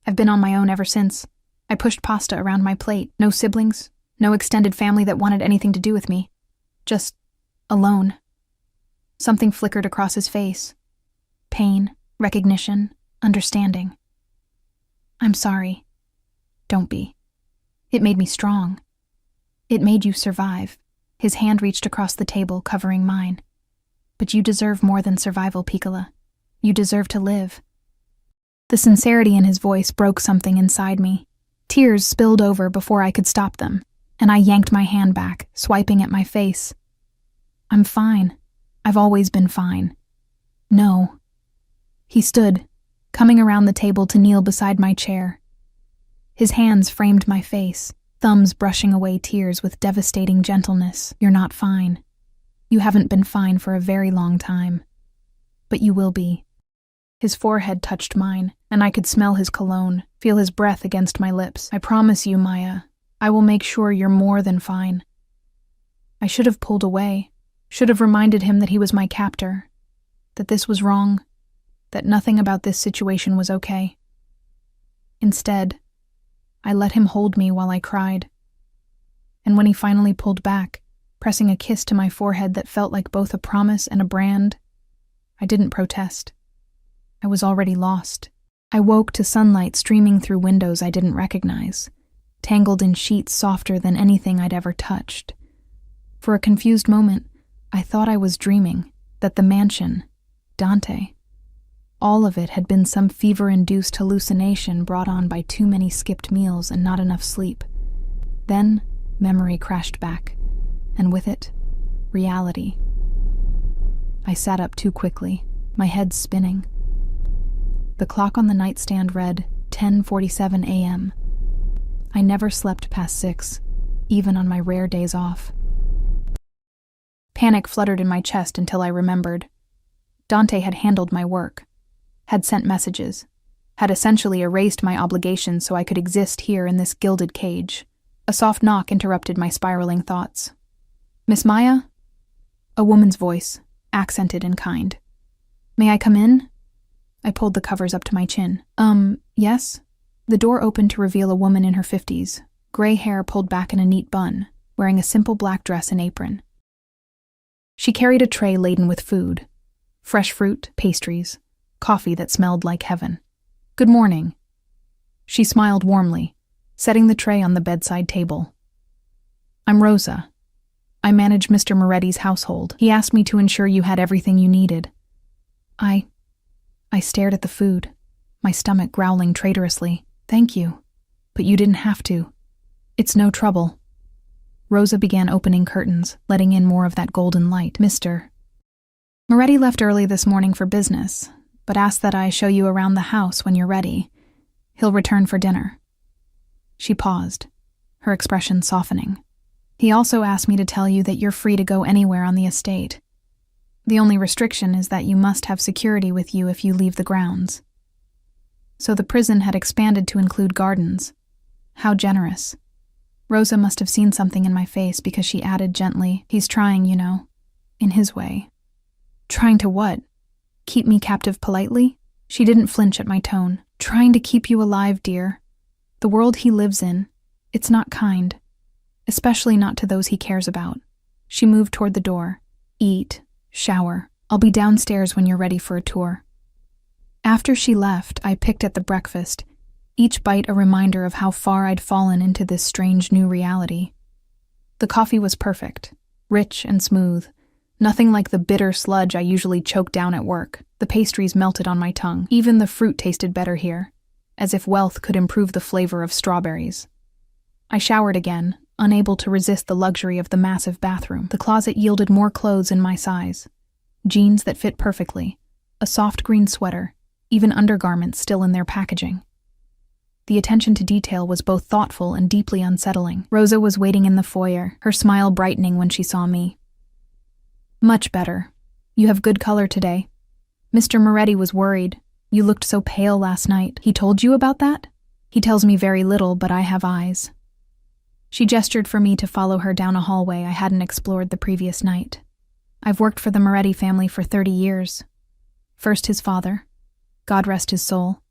I've been on my own ever since. I pushed pasta around my plate. No siblings, no extended family that wanted anything to do with me. Just alone. Something flickered across his face. Pain, recognition, understanding. I'm sorry. Don't be. It made me strong. It made you survive. His hand reached across the table, covering mine. But you deserve more than survival, Piccola. You deserve to live. The sincerity in his voice broke something inside me. Tears spilled over before I could stop them, and I yanked my hand back, swiping at my face. I'm fine. I've always been fine. No. He stood, coming around the table to kneel beside my chair. His hands framed my face, thumbs brushing away tears with devastating gentleness. You're not fine. You haven't been fine for a very long time. But you will be. His forehead touched mine, and I could smell his cologne, feel his breath against my lips. I promise you, Maya, I will make sure you're more than fine. I should have pulled away, should have reminded him that he was my captor, that this was wrong, that nothing about this situation was okay. Instead, I let him hold me while I cried. And when he finally pulled back, pressing a kiss to my forehead that felt like both a promise and a brand, I didn't protest. I was already lost. I woke to sunlight streaming through windows I didn't recognize, tangled in sheets softer than anything I'd ever touched. For a confused moment, I thought I was dreaming, that the mansion, Dante, all of it had been some fever-induced hallucination brought on by too many skipped meals and not enough sleep. Then, memory crashed back, and with it, reality. I sat up too quickly, my head spinning. The clock on the nightstand read 10:47 a.m. I never slept past 6, even on my rare days off. Panic fluttered in my chest until I remembered. Dante had handled my work, had sent messages, had essentially erased my obligations so I could exist here in this gilded cage. A soft knock interrupted my spiraling thoughts. "Miss Maya?" A woman's voice, accented and kind. "May I come in?" I pulled the covers up to my chin. Yes?" The door opened to reveal a woman in her 50s, gray hair pulled back in a neat bun, wearing a simple black dress and apron. She carried a tray laden with food, fresh fruit, pastries, coffee that smelled like heaven. "Good morning." She smiled warmly, setting the tray on the bedside table. "I'm Rosa. I manage Mr. Moretti's household. He asked me to ensure you had everything you needed." I stared at the food, my stomach growling traitorously. "Thank you, but you didn't have to. It's no trouble." Rosa began opening curtains, letting in more of that golden light. "Mr. Moretti left early this morning for business, but asked that I show you around the house when you're ready. He'll return for dinner." She paused, her expression softening. "He also asked me to tell you that you're free to go anywhere on the estate. The only restriction is that you must have security with you if you leave the grounds." So the prison had expanded to include gardens. How generous. Rosa must have seen something in my face because she added gently, "He's trying, you know, in his way." "Trying to what? Keep me captive politely?" She didn't flinch at my tone. "Trying to keep you alive, dear. The world he lives in, it's not kind, especially not to those he cares about." She moved toward the door. "Eat, shower. I'll be downstairs when you're ready for a tour." After she left, I picked at the breakfast, each bite a reminder of how far I'd fallen into this strange new reality. The coffee was perfect, rich and smooth, nothing like the bitter sludge I usually choke down at work. The pastries melted on my tongue. Even the fruit tasted better here, as if wealth could improve the flavor of strawberries. I showered again, unable to resist the luxury of the massive bathroom. The closet yielded more clothes in my size. Jeans that fit perfectly, a soft green sweater, even undergarments still in their packaging. The attention to detail was both thoughtful and deeply unsettling. Rosa was waiting in the foyer, her smile brightening when she saw me. "Much better. You have good color today. Mr. Moretti was worried. You looked so pale last night. He told you about that?" "He tells me very little, but I have eyes." She gestured for me to follow her down a hallway I hadn't explored the previous night. "I've worked for the Moretti family for 30 years. First his father, God rest his soul,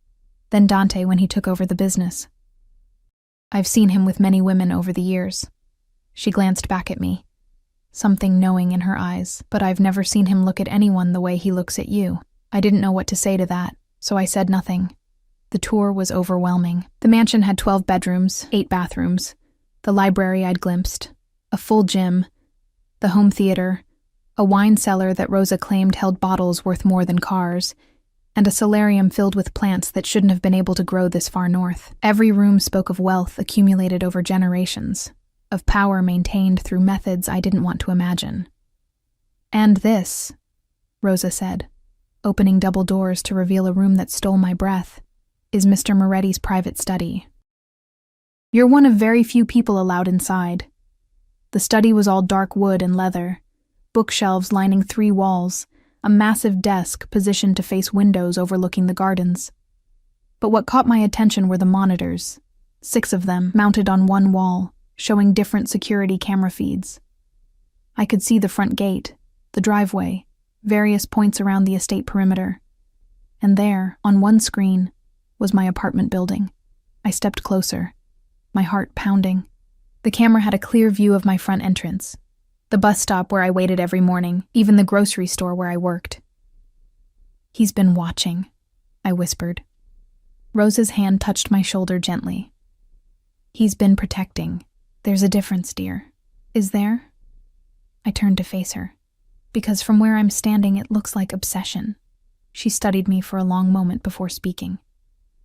then Dante when he took over the business. I've seen him with many women over the years." She glanced back at me, something knowing in her eyes, "But I've never seen him look at anyone the way he looks at you." I didn't know what to say to that, so I said nothing. The tour was overwhelming. The mansion had 12 bedrooms, 8 bathrooms, the library I'd glimpsed, a full gym, the home theater, a wine cellar that Rosa claimed held bottles worth more than cars, and a solarium filled with plants that shouldn't have been able to grow this far north. Every room spoke of wealth accumulated over generations, of power maintained through methods I didn't want to imagine. "And this," Rosa said, opening double doors to reveal a room that stole my breath, "is Mr. Moretti's private study. You're one of very few people allowed inside." The study was all dark wood and leather, bookshelves lining 3 walls, a massive desk positioned to face windows overlooking the gardens. But what caught my attention were the monitors, 6 of them mounted on one wall, showing different security camera feeds. I could see the front gate, the driveway, various points around the estate perimeter. And there, on one screen, was my apartment building. I stepped closer, my heart pounding. The camera had a clear view of my front entrance, the bus stop where I waited every morning, even the grocery store where I worked. "He's been watching," I whispered. Rosa's hand touched my shoulder gently. He's been protecting. There's a difference, dear. Is there? I turned to face her, because from where I'm standing it looks like obsession. She studied me for a long moment before speaking.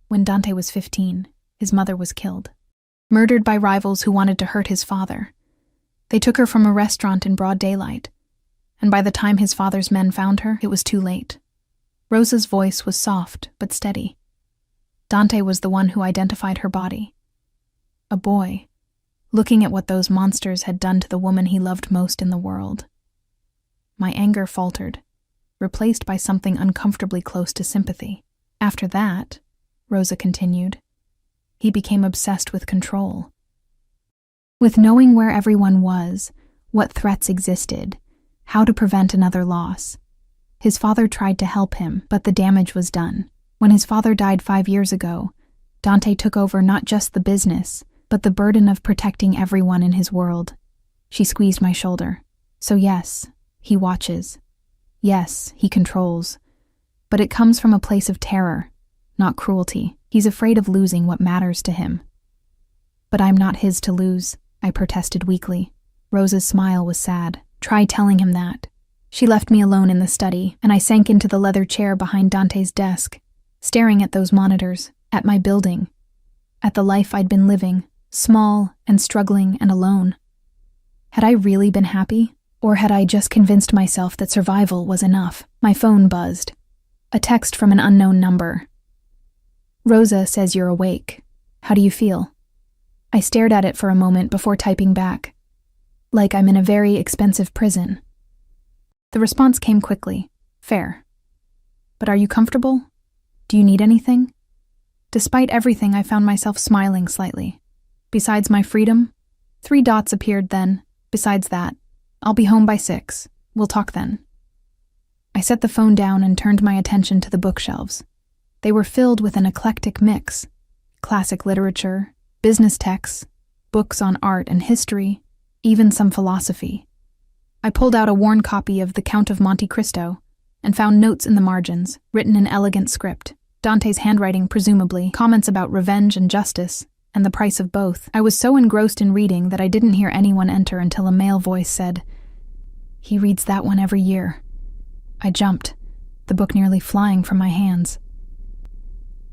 When Dante was 15, his mother was killed. Murdered by rivals who wanted to hurt his father. They took her from a restaurant in broad daylight, and by the time his father's men found her, it was too late. Rosa's voice was soft but steady. Dante was the one who identified her body. A boy, looking at what those monsters had done to the woman he loved most in the world. My anger faltered, replaced by something uncomfortably close to sympathy. After that, Rosa continued, he became obsessed with control. With knowing where everyone was, what threats existed, how to prevent another loss. His father tried to help him, but the damage was done. When his father died 5 years ago, Dante took over not just the business, but the burden of protecting everyone in his world. She squeezed my shoulder. So yes, he watches. Yes, he controls. But it comes from a place of terror, not cruelty. He's afraid of losing what matters to him. But I'm not his to lose, I protested weakly. Rosa's smile was sad. Try telling him that. She left me alone in the study, and I sank into the leather chair behind Dante's desk, staring at those monitors, at my building, at the life I'd been living, small and struggling and alone. Had I really been happy? Or had I just convinced myself that survival was enough? My phone buzzed. A text from an unknown number. Rosa says you're awake. How do you feel? I stared at it for a moment before typing back. Like I'm in a very expensive prison. The response came quickly. Fair. But are you comfortable? Do you need anything? Despite everything, I found myself smiling slightly. Besides my freedom, 3 dots appeared then. Besides that, I'll be home by 6. We'll talk then. I set the phone down and turned my attention to the bookshelves. They were filled with an eclectic mix. Classic literature, business texts, books on art and history, even some philosophy. I pulled out a worn copy of The Count of Monte Cristo and found notes in the margins, written in elegant script. Dante's handwriting, presumably, comments about revenge and justice, and the price of both. I was so engrossed in reading that I didn't hear anyone enter until a male voice said, "He reads that one every year." I jumped, the book nearly flying from my hands.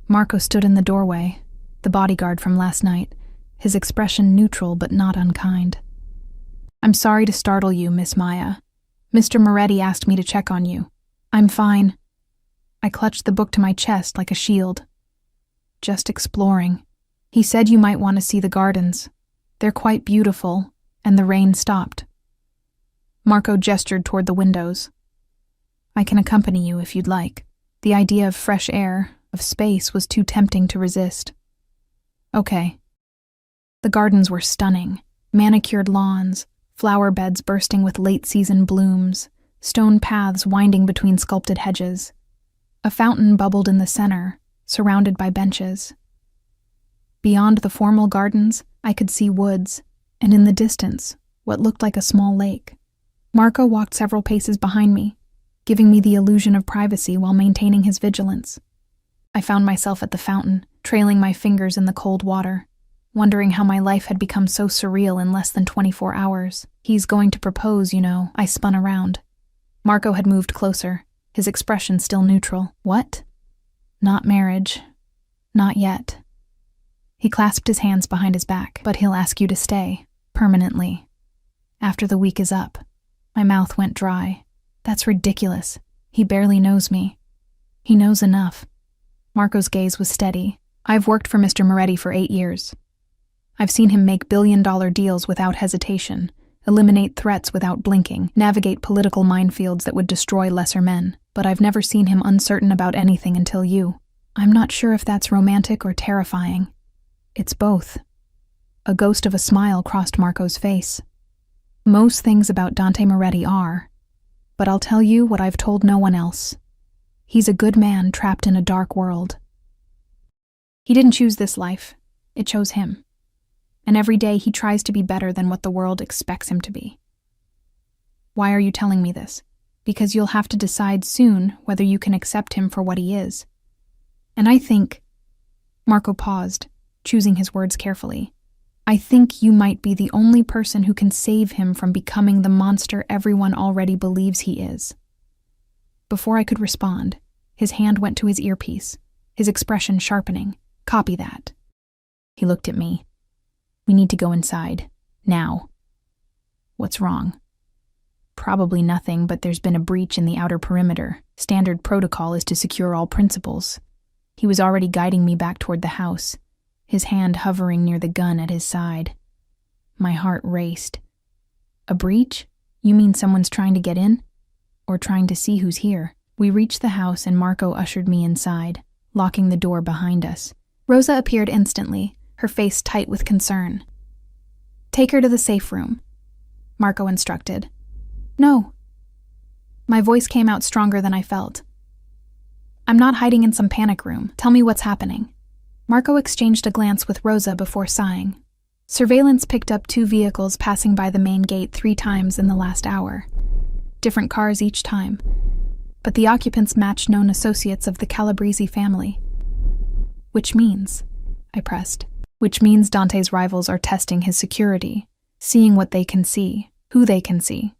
Marco stood in the doorway, the bodyguard from last night, his expression neutral but not unkind. "I'm sorry to startle you, Miss Maya. Mr. Moretti asked me to check on you." "I'm fine." I clutched the book to my chest like a shield. "Just exploring. He said you might want to see the gardens. They're quite beautiful," and the rain stopped. Marco gestured toward the windows. "I can accompany you if you'd like." The idea of fresh air, of space, was too tempting to resist. "Okay." The gardens were stunning. Manicured lawns, flower beds bursting with late-season blooms, stone paths winding between sculpted hedges. A fountain bubbled in the center, surrounded by benches. Beyond the formal gardens, I could see woods, and in the distance, what looked like a small lake. Marco walked several paces behind me, giving me the illusion of privacy while maintaining his vigilance. I found myself at the fountain, trailing my fingers in the cold water, wondering how my life had become so surreal in less than 24 hours. "He's going to propose, you know." I spun around. Marco had moved closer, his expression still neutral. "What?" "Not marriage. Not yet." He clasped his hands behind his back. "But he'll ask you to stay, permanently, after the week is up." My mouth went dry. "That's ridiculous. He barely knows me." "He knows enough." Marco's gaze was steady. "I've worked for Mr. Moretti for 8 years. I've seen him make billion-dollar deals without hesitation, eliminate threats without blinking, navigate political minefields that would destroy lesser men. But I've never seen him uncertain about anything until you. I'm not sure if that's romantic or terrifying. It's both." A ghost of a smile crossed Marco's face. "Most things about Dante Moretti are, but I'll tell you what I've told no one else. He's a good man trapped in a dark world. He didn't choose this life. It chose him. And every day he tries to be better than what the world expects him to be." "Why are you telling me this?" "Because you'll have to decide soon whether you can accept him for what he is. And I think Marco paused, choosing his words carefully. I think you might be the only person who can save him from becoming the monster everyone already believes he is. Before I could respond, his hand went to his earpiece, his expression sharpening. Copy that. He looked at me. We need to go inside. Now. What's wrong? Probably nothing, but there's been a breach in the outer perimeter. Standard protocol is to secure all principals. He was already guiding me back toward the house, his hand hovering near the gun at his side. My heart raced. A breach? You mean someone's trying to get in? Or trying to see who's here? We reached the house and Marco ushered me inside, locking the door behind us. Rosa appeared instantly, her face tight with concern. Take her to the safe room, Marco instructed. No. My voice came out stronger than I felt. I'm not hiding in some panic room. Tell me what's happening. Marco exchanged a glance with Rosa before sighing. Surveillance picked up 2 vehicles passing by the main gate 3 times in the last hour. Different cars each time. But the occupants matched known associates of the Calabrese family. Which means, I pressed, which means Dante's rivals are testing his security, seeing what they can see, who they can see.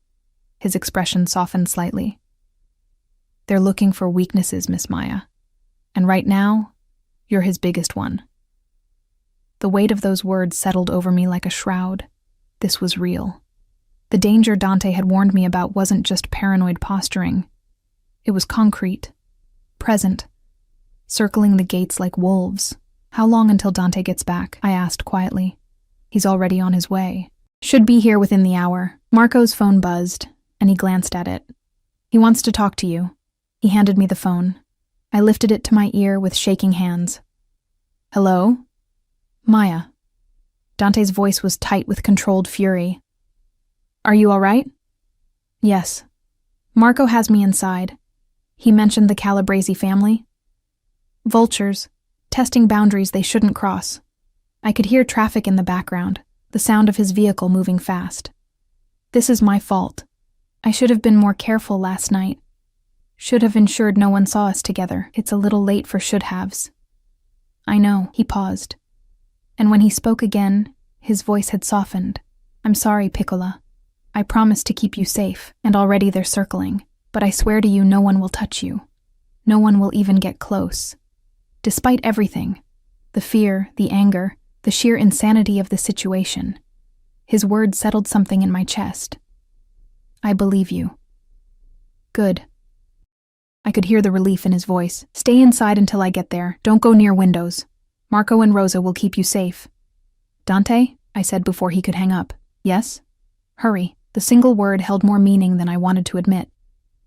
His expression softened slightly. They're looking for weaknesses, Miss Maya. And right now, you're his biggest one. The weight of those words settled over me like a shroud. This was real. The danger Dante had warned me about wasn't just paranoid posturing. It was concrete, present, circling the gates like wolves. How long until Dante gets back? I asked quietly. He's already on his way. Should be here within the hour. Marco's phone buzzed, and he glanced at it. He wants to talk to you. He handed me the phone. I lifted it to my ear with shaking hands. Hello? Maya. Dante's voice was tight with controlled fury. Are you all right? Yes. Marco has me inside. He mentioned the Calabrese family. Vultures, testing boundaries they shouldn't cross. I could hear traffic in the background, the sound of his vehicle moving fast. This is my fault. I should have been more careful last night. Should have ensured no one saw us together. It's a little late for should-haves. I know, he paused. And when he spoke again, his voice had softened. I'm sorry, Piccola. I promised to keep you safe, and already they're circling. But I swear to you no one will touch you. No one will even get close. Despite everything, the fear, the anger, the sheer insanity of the situation, his words settled something in my chest. I believe you. Good. I could hear the relief in his voice. Stay inside until I get there. Don't go near windows. Marco and Rosa will keep you safe. Dante? I said before he could hang up. Yes? Hurry. The single word held more meaning than I wanted to admit.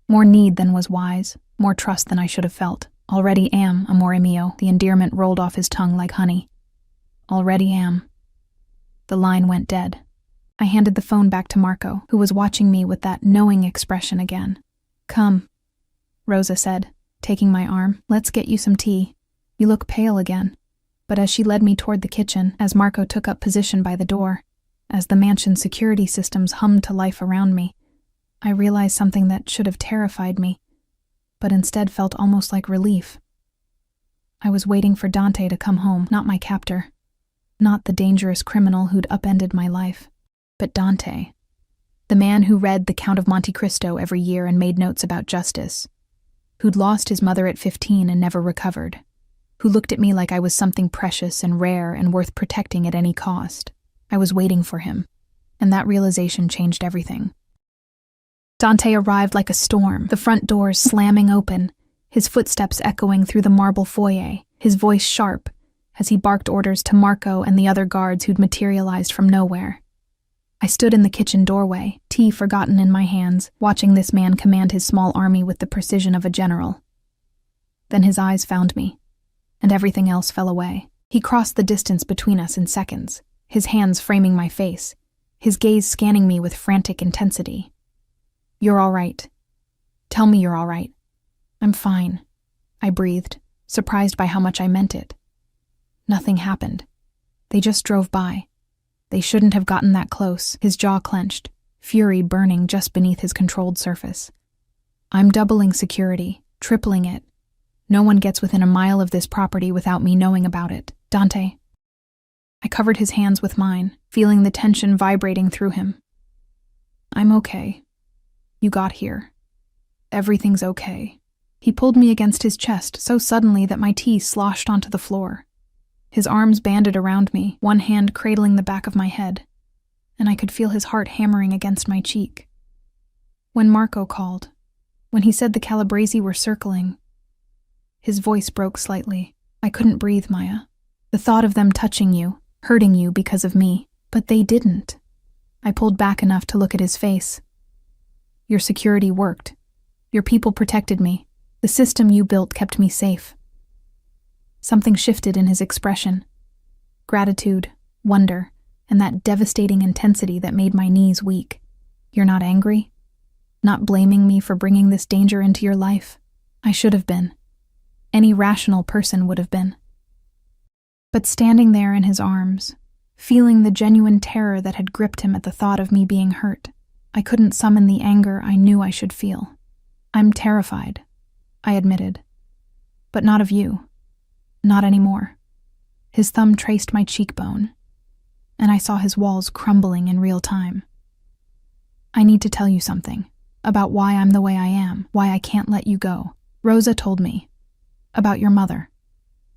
More need than was wise, more trust than I should have felt. Already am, amore mio. The endearment rolled off his tongue like honey. Already am. The line went dead. I handed the phone back to Marco, who was watching me with that knowing expression again. Come, Rosa said, taking my arm. Let's get you some tea. You look pale again. But as she led me toward the kitchen, as Marco took up position by the door, as the mansion's security systems hummed to life around me, I realized something that should have terrified me, but instead felt almost like relief. I was waiting for Dante to come home, not my captor, not the dangerous criminal who'd upended my life, but Dante, the man who read The Count of Monte Cristo every year and made notes about justice, who'd lost his mother at 15 and never recovered, who looked at me like I was something precious and rare and worth protecting at any cost. I was waiting for him, and that realization changed everything. Dante arrived like a storm, the front doors slamming open, his footsteps echoing through the marble foyer, his voice sharp as he barked orders to Marco and the other guards who'd materialized from nowhere. I stood in the kitchen doorway, tea forgotten in my hands, watching this man command his small army with the precision of a general. Then his eyes found me, and everything else fell away. He crossed the distance between us in seconds, his hands framing my face, his gaze scanning me with frantic intensity. You're all right. Tell me you're all right. I'm fine, I breathed, surprised by how much I meant it. Nothing happened. They just drove by. They shouldn't have gotten that close, his jaw clenched, fury burning just beneath his controlled surface. I'm doubling security, tripling it. No one gets within a mile of this property without me knowing about it. Dante. I covered his hands with mine, feeling the tension vibrating through him. I'm okay. You got here. Everything's okay. He pulled me against his chest so suddenly that my tea sloshed onto the floor. His arms banded around me, one hand cradling the back of my head, and I could feel his heart hammering against my cheek. When Marco called, when he said the Calabresi were circling, his voice broke slightly. I couldn't breathe, Maya. The thought of them touching you, hurting you because of me, but they didn't. I pulled back enough to look at his face. Your security worked. Your people protected me. The system you built kept me safe. Something shifted in his expression. Gratitude, wonder, and that devastating intensity that made my knees weak. You're not angry? Not blaming me for bringing this danger into your life? I should have been. Any rational person would have been. But standing there in his arms, feeling the genuine terror that had gripped him at the thought of me being hurt, I couldn't summon the anger I knew I should feel. I'm terrified, I admitted. But not of you. Not anymore. His thumb traced my cheekbone, and I saw his walls crumbling in real time. I need to tell you something, about why I'm the way I am, why I can't let you go. Rosa told me. About your mother.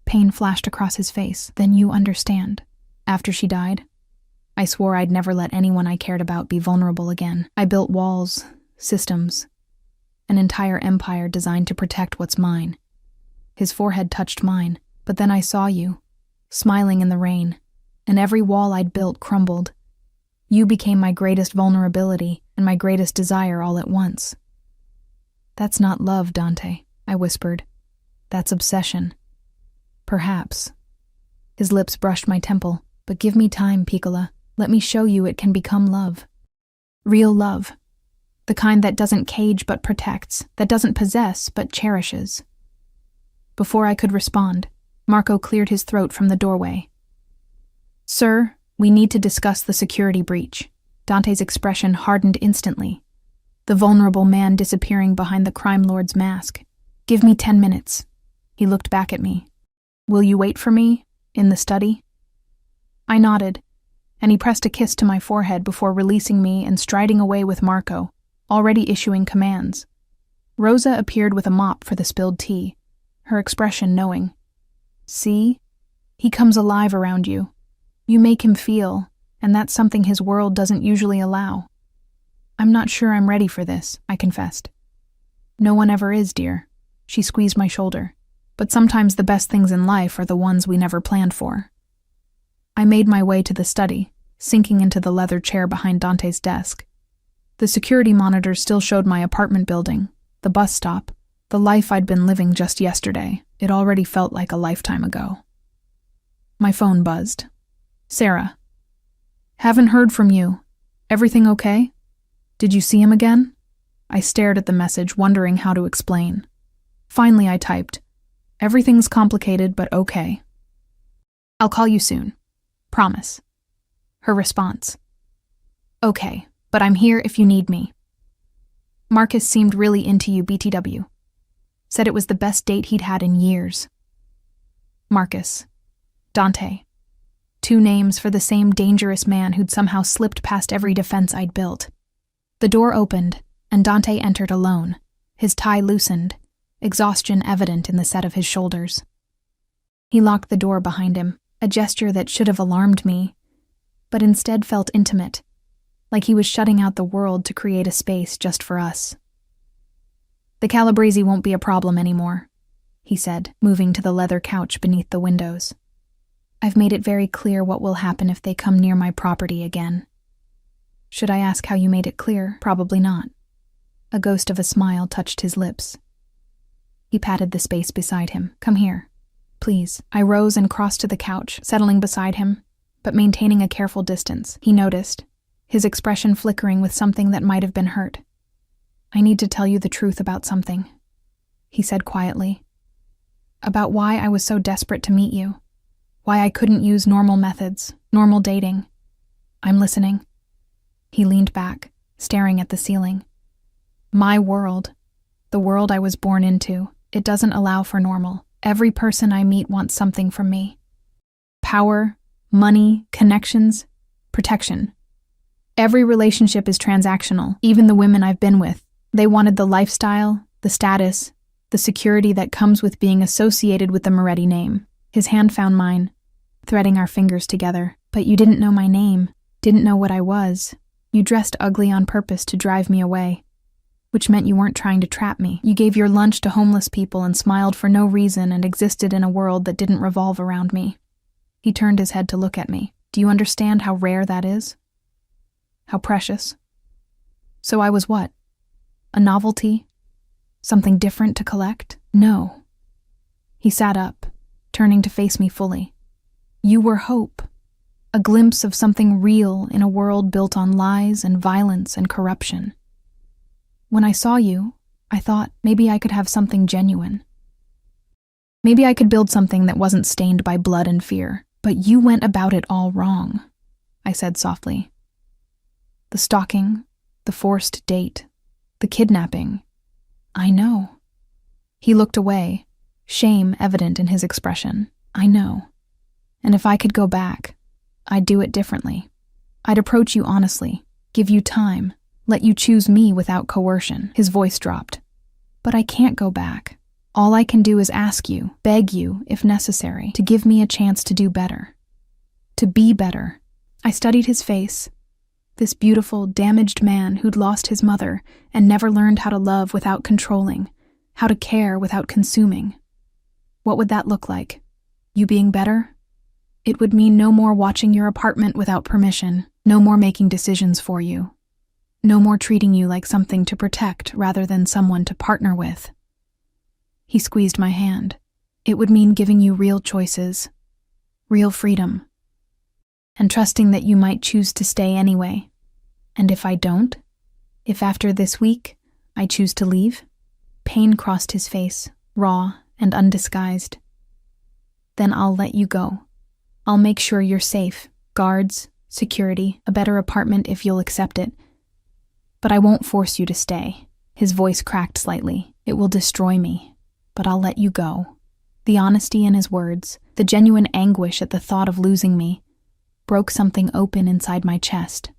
Pain flashed across his face. Then you understand. After she died, I swore I'd never let anyone I cared about be vulnerable again. I built walls, systems, an entire empire designed to protect what's mine. His forehead touched mine, but then I saw you, smiling in the rain, and every wall I'd built crumbled. You became my greatest vulnerability and my greatest desire all at once. That's not love, Dante, I whispered. That's obsession. Perhaps. His lips brushed my temple. But give me time, Piccola. Let me show you it can become love. Real love. The kind that doesn't cage but protects, that doesn't possess but cherishes. Before I could respond, Marco cleared his throat from the doorway. Sir, we need to discuss the security breach. Dante's expression hardened instantly. The vulnerable man disappearing behind the crime lord's mask. Give me 10 minutes. He looked back at me. Will you wait for me? In the study? I nodded, and he pressed a kiss to my forehead before releasing me and striding away with Marco, already issuing commands. Rosa appeared with a mop for the spilled tea, her expression knowing. See? He comes alive around you. You make him feel, and that's something his world doesn't usually allow. I'm not sure I'm ready for this, I confessed. No one ever is, dear. She squeezed my shoulder. But sometimes the best things in life are the ones we never planned for. I made my way to the study, sinking into the leather chair behind Dante's desk. The security monitor still showed my apartment building, the bus stop, the life I'd been living just yesterday. It already felt like a lifetime ago. My phone buzzed. Sarah. Haven't heard from you. Everything okay? Did you see him again? I stared at the message, wondering how to explain. Finally, I typed, Everything's complicated, but okay. I'll call you soon. Promise. Her response. Okay, but I'm here if you need me. Marcus seemed really into you, BTW. Said it was the best date he'd had in years. Marcus. Dante. 2 names for the same dangerous man who'd somehow slipped past every defense I'd built. The door opened, and Dante entered alone, his tie loosened, exhaustion evident in the set of his shoulders. He locked the door behind him, a gesture that should have alarmed me, but instead felt intimate, like he was shutting out the world to create a space just for us. The Calabresi won't be a problem anymore, he said, moving to the leather couch beneath the windows. I've made it very clear what will happen if they come near my property again. Should I ask how you made it clear? Probably not. A ghost of a smile touched his lips. He patted the space beside him. Come here. Please. I rose and crossed to the couch, settling beside him, but maintaining a careful distance. He noticed, his expression flickering with something that might have been hurt. I need to tell you the truth about something, he said quietly. About why I was so desperate to meet you. Why I couldn't use normal methods, normal dating. I'm listening. He leaned back, staring at the ceiling. My world, the world I was born into, It doesn't allow for normal. Every person I meet wants something from me. Power, money, connections, protection. Every relationship is transactional, even the women I've been with. They wanted the lifestyle, the status, the security that comes with being associated with the Moretti name. His hand found mine, threading our fingers together. But you didn't know my name, didn't know what I was. You dressed ugly on purpose to drive me away, which meant you weren't trying to trap me. You gave your lunch to homeless people and smiled for no reason and existed in a world that didn't revolve around me. He turned his head to look at me. Do you understand how rare that is? How precious? So I was what? A novelty? Something different to collect? No. He sat up, turning to face me fully. You were hope. A glimpse of something real in a world built on lies and violence and corruption. When I saw you, I thought maybe I could have something genuine. Maybe I could build something that wasn't stained by blood and fear. But you went about it all wrong, I said softly. The stalking, the forced date, the kidnapping. I know. He looked away, shame evident in his expression. I know. And if I could go back, I'd do it differently. I'd approach you honestly, give you time, let you choose me without coercion. His voice dropped. But I can't go back. All I can do is ask you, beg you, if necessary, to give me a chance to do better. To be better. I studied his face. This beautiful, damaged man who'd lost his mother and never learned how to love without controlling, how to care without consuming. What would that look like? You being better? It would mean no more watching your apartment without permission, no more making decisions for you, no more treating you like something to protect rather than someone to partner with. He squeezed my hand. It would mean giving you real choices, real freedom, and trusting that you might choose to stay anyway. And if I don't, if after this week I choose to leave, pain crossed his face, raw and undisguised. Then I'll let you go. I'll make sure you're safe, guards, security, a better apartment if you'll accept it. But I won't force you to stay. His voice cracked slightly. It will destroy me. But I'll let you go. The honesty in his words, the genuine anguish at the thought of losing me, broke something open inside my chest.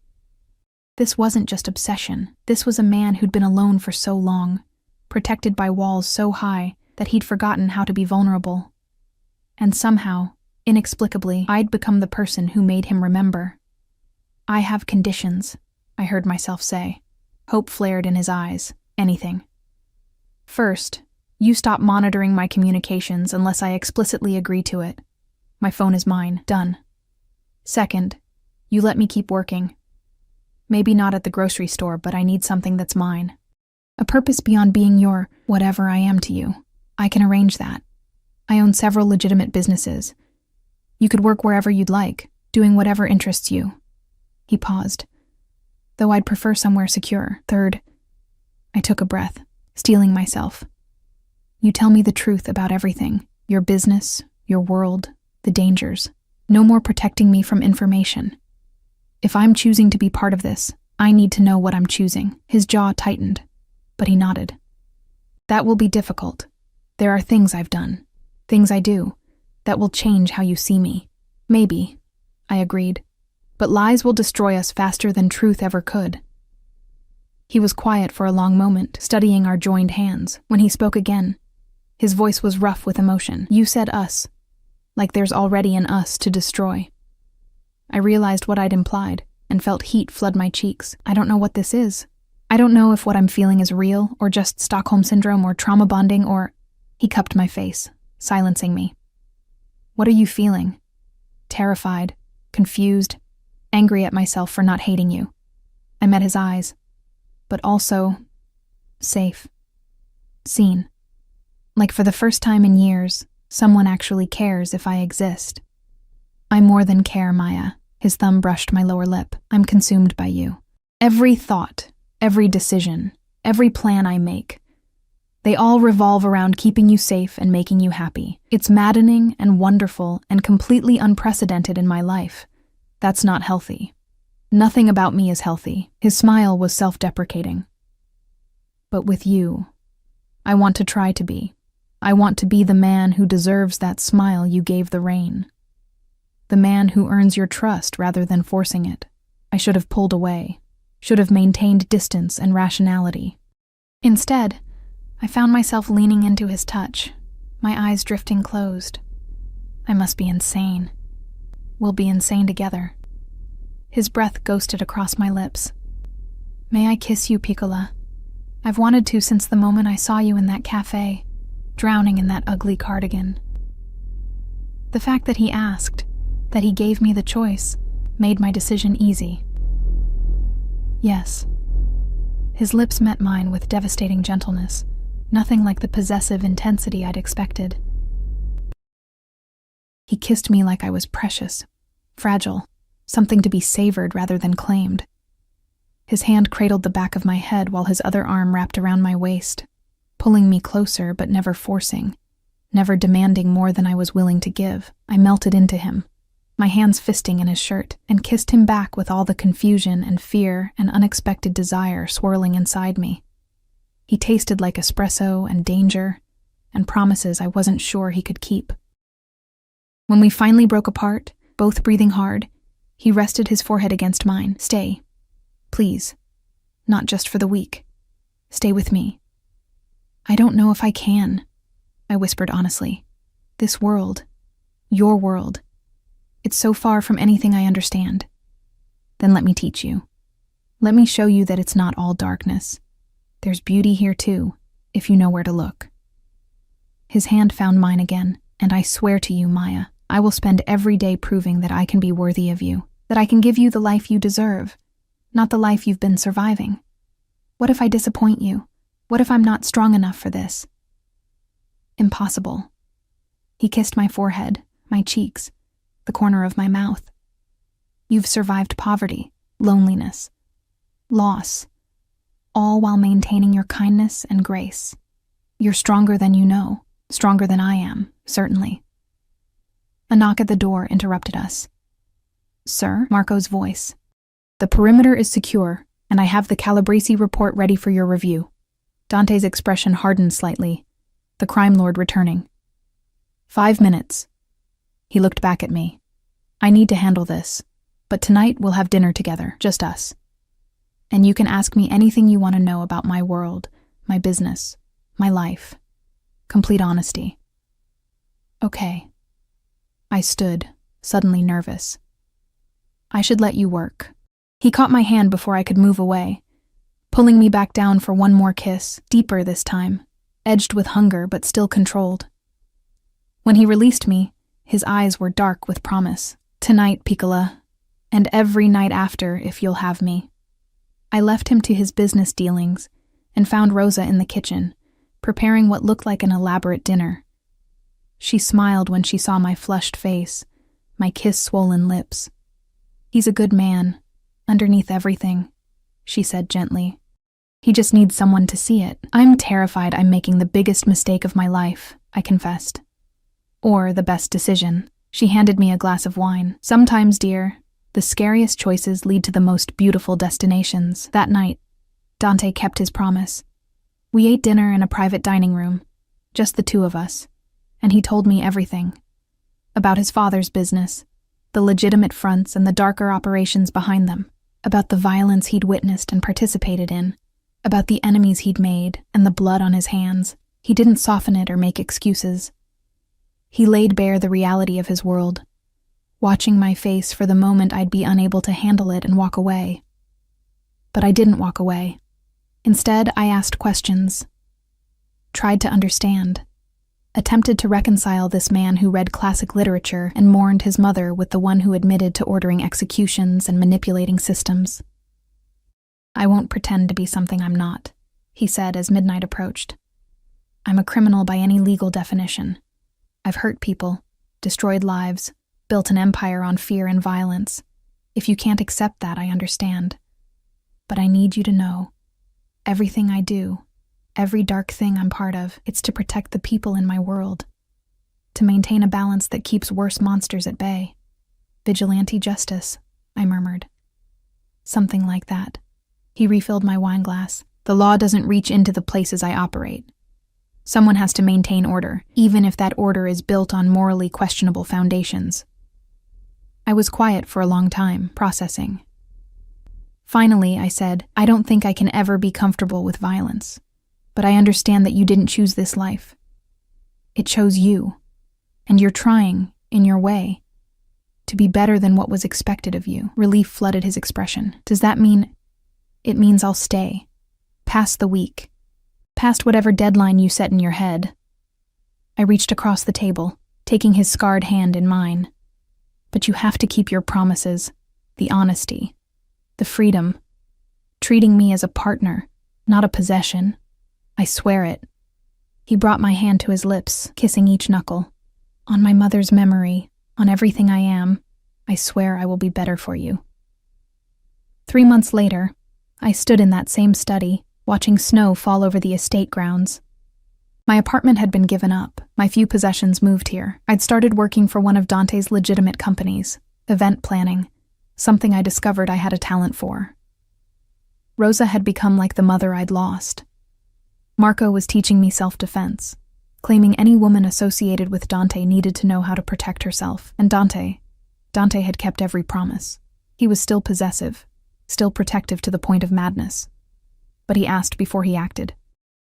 This wasn't just obsession. This was a man who'd been alone for so long, protected by walls so high that he'd forgotten how to be vulnerable. And somehow, inexplicably, I'd become the person who made him remember. I have conditions, I heard myself say. Hope flared in his eyes. Anything. First, you stop monitoring my communications unless I explicitly agree to it. My phone is mine. Done. Second, you let me keep working. Maybe not at the grocery store, but I need something that's mine. A purpose beyond being your whatever I am to you. I can arrange that. I own several legitimate businesses. You could work wherever you'd like, doing whatever interests you. He paused. Though I'd prefer somewhere secure. Third, I took a breath, steeling myself. You tell me the truth about everything, your business, your world, the dangers. No more protecting me from information. If I'm choosing to be part of this, I need to know what I'm choosing. His jaw tightened, but he nodded. That will be difficult. There are things I've done, things I do, that will change how you see me. Maybe, I agreed. But lies will destroy us faster than truth ever could. He was quiet for a long moment, studying our joined hands. When he spoke again, his voice was rough with emotion. You said us, like there's already an us to destroy. I realized what I'd implied and felt heat flood my cheeks. I don't know what this is. I don't know if what I'm feeling is real or just Stockholm Syndrome or trauma bonding or... He cupped my face, silencing me. What are you feeling? Terrified, confused, angry at myself for not hating you. I met his eyes, but also safe, seen. Like for the first time in years, someone actually cares if I exist. I more than care, Maya. His thumb brushed my lower lip. I'm consumed by you. Every thought, every decision, every plan I make, they all revolve around keeping you safe and making you happy. It's maddening and wonderful and completely unprecedented in my life. That's not healthy. Nothing about me is healthy. His smile was self-deprecating. But with you, I want to try to be. I want to be the man who deserves that smile you gave the rain. The man who earns your trust rather than forcing it. I should have pulled away, should have maintained distance and rationality. Instead, I found myself leaning into his touch, my eyes drifting closed. I must be insane. We'll be insane together. His breath ghosted across my lips. May I kiss you, Piccola? I've wanted to since the moment I saw you in that cafe, drowning in that ugly cardigan. The fact that he asked, that he gave me the choice, made my decision easy. Yes. His lips met mine with devastating gentleness, nothing like the possessive intensity I'd expected. He kissed me like I was precious, fragile, something to be savored rather than claimed. His hand cradled the back of my head while his other arm wrapped around my waist, pulling me closer but never forcing, never demanding more than I was willing to give. I melted into him, my hands fisting in his shirt, and kissed him back with all the confusion and fear and unexpected desire swirling inside me. He tasted like espresso and danger, and promises I wasn't sure he could keep. When we finally broke apart, both breathing hard, he rested his forehead against mine. Stay. Please. Not just for the week. Stay with me. I don't know if I can, I whispered honestly. This world, your world, it's so far from anything I understand. Then let me teach you. Let me show you that it's not all darkness. There's beauty here too, if you know where to look. His hand found mine again, and I swear to you, Maya, I will spend every day proving that I can be worthy of you, that I can give you the life you deserve, not the life you've been surviving. What if I disappoint you? What if I'm not strong enough for this? Impossible. He kissed my forehead, my cheeks, the corner of my mouth. You've survived poverty, loneliness, loss, all while maintaining your kindness and grace. You're stronger than you know, stronger than I am, certainly. A knock at the door interrupted us. Sir, Marco's voice. The perimeter is secure, and I have the Calabrese report ready for your review. Dante's expression hardened slightly, the crime lord returning. 5 minutes. He looked back at me. I need to handle this, but tonight we'll have dinner together, just us. And you can ask me anything you want to know about my world, my business, my life. Complete honesty. Okay. I stood, suddenly nervous. I should let you work. He caught my hand before I could move away, pulling me back down for one more kiss, deeper this time, edged with hunger but still controlled. When he released me, his eyes were dark with promise. Tonight, Piccola, and every night after if you'll have me. I left him to his business dealings and found Rosa in the kitchen, preparing what looked like an elaborate dinner. She smiled when she saw my flushed face, my kiss-swollen lips. He's a good man, underneath everything, she said gently. He just needs someone to see it. I'm terrified I'm making the biggest mistake of my life, I confessed. Or the best decision. She handed me a glass of wine. Sometimes, dear, the scariest choices lead to the most beautiful destinations. That night, Dante kept his promise. We ate dinner in a private dining room, just the two of us, and he told me everything. About his father's business, the legitimate fronts and the darker operations behind them, about the violence he'd witnessed and participated in, about the enemies he'd made and the blood on his hands. He didn't soften it or make excuses. He laid bare the reality of his world, watching my face for the moment I'd be unable to handle it and walk away. But I didn't walk away. Instead, I asked questions, tried to understand, attempted to reconcile this man who read classic literature and mourned his mother with the one who admitted to ordering executions and manipulating systems. I won't pretend to be something I'm not, he said as midnight approached. I'm a criminal by any legal definition. I've hurt people, destroyed lives, built an empire on fear and violence. If you can't accept that, I understand. But I need you to know, everything I do, every dark thing I'm part of, it's to protect the people in my world, to maintain a balance that keeps worse monsters at bay. Vigilante justice, I murmured. Something like that. He refilled my wine glass. The law doesn't reach into the places I operate. Someone has to maintain order, even if that order is built on morally questionable foundations. I was quiet for a long time, processing. Finally, I said, I don't think I can ever be comfortable with violence, but I understand that you didn't choose this life. It chose you, and you're trying, in your way, to be better than what was expected of you. Relief flooded his expression. Does that mean? It means I'll stay, past the week, past whatever deadline you set in your head. I reached across the table, taking his scarred hand in mine. But you have to keep your promises, the honesty, the freedom, treating me as a partner, not a possession. I swear it. He brought my hand to his lips, kissing each knuckle. On my mother's memory, on everything I am, I swear I will be better for you. 3 months later, I stood in that same study, watching snow fall over the estate grounds. My apartment had been given up, my few possessions moved here. I'd started working for one of Dante's legitimate companies, event planning, something I discovered I had a talent for. Rosa had become like the mother I'd lost. Marco was teaching me self-defense, claiming any woman associated with Dante needed to know how to protect herself. And Dante had kept every promise. He was still possessive, still protective to the point of madness. But he asked before he acted,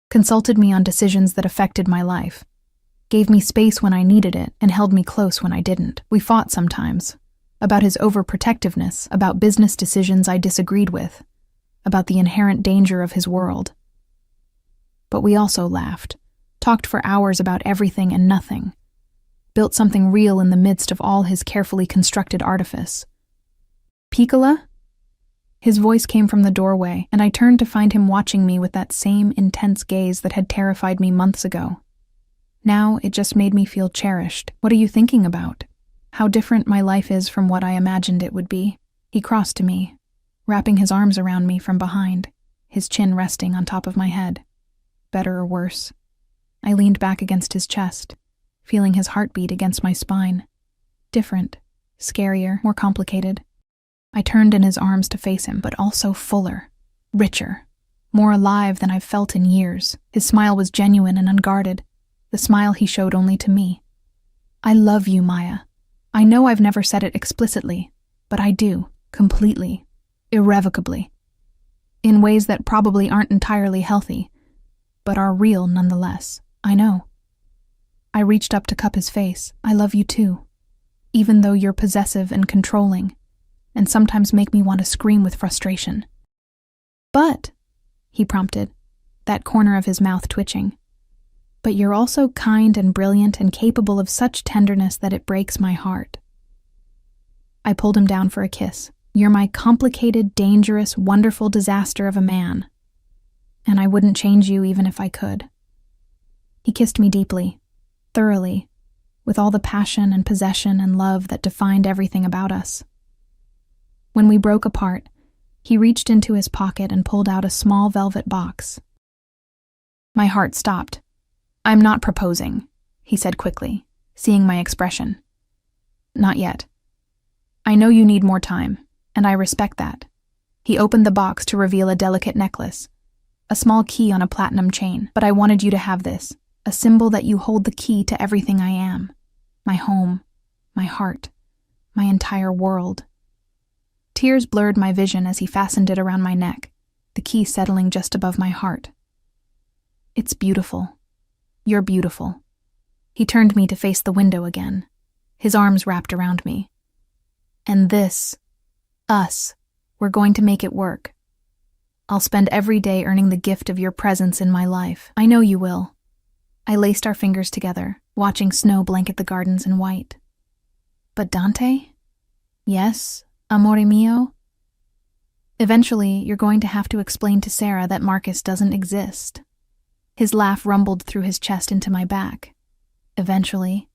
consulted me on decisions that affected my life, gave me space when I needed it, and held me close when I didn't. We fought sometimes, about his overprotectiveness, about business decisions I disagreed with, about the inherent danger of his world. But we also laughed, talked for hours about everything and nothing, built something real in the midst of all his carefully constructed artifice. Piccola? His voice came from the doorway, and I turned to find him watching me with that same intense gaze that had terrified me months ago. Now it just made me feel cherished. What are you thinking about? How different my life is from what I imagined it would be. He crossed to me, wrapping his arms around me from behind, his chin resting on top of my head. Better or worse? I leaned back against his chest, feeling his heartbeat against my spine. Different, scarier, more complicated. I turned in his arms to face him, but also fuller, richer, more alive than I've felt in years. His smile was genuine and unguarded, the smile he showed only to me. I love you, Maya. I know I've never said it explicitly, but I do, completely, irrevocably. In ways that probably aren't entirely healthy, but are real nonetheless. I know. I reached up to cup his face. I love you too, even though you're possessive and controlling, and sometimes make me want to scream with frustration. But, he prompted, that corner of his mouth twitching, but you're also kind and brilliant and capable of such tenderness that it breaks my heart. I pulled him down for a kiss. You're my complicated, dangerous, wonderful disaster of a man, and I wouldn't change you even if I could. He kissed me deeply, thoroughly, with all the passion and possession and love that defined everything about us. When we broke apart, he reached into his pocket and pulled out a small velvet box. My heart stopped. I'm not proposing, he said quickly, seeing my expression. Not yet. I know you need more time, and I respect that. He opened the box to reveal a delicate necklace, a small key on a platinum chain. But I wanted you to have this, a symbol that you hold the key to everything I am. My home, my heart, my entire world. Tears blurred my vision as he fastened it around my neck, the key settling just above my heart. It's beautiful. You're beautiful. He turned me to face the window again, his arms wrapped around me. And this, us, we're going to make it work. I'll spend every day earning the gift of your presence in my life. I know you will. I laced our fingers together, watching snow blanket the gardens in white. But Dante? Yes, amore mio? Eventually, you're going to have to explain to Sarah that Marcus doesn't exist. His laugh rumbled through his chest into my back. Eventually,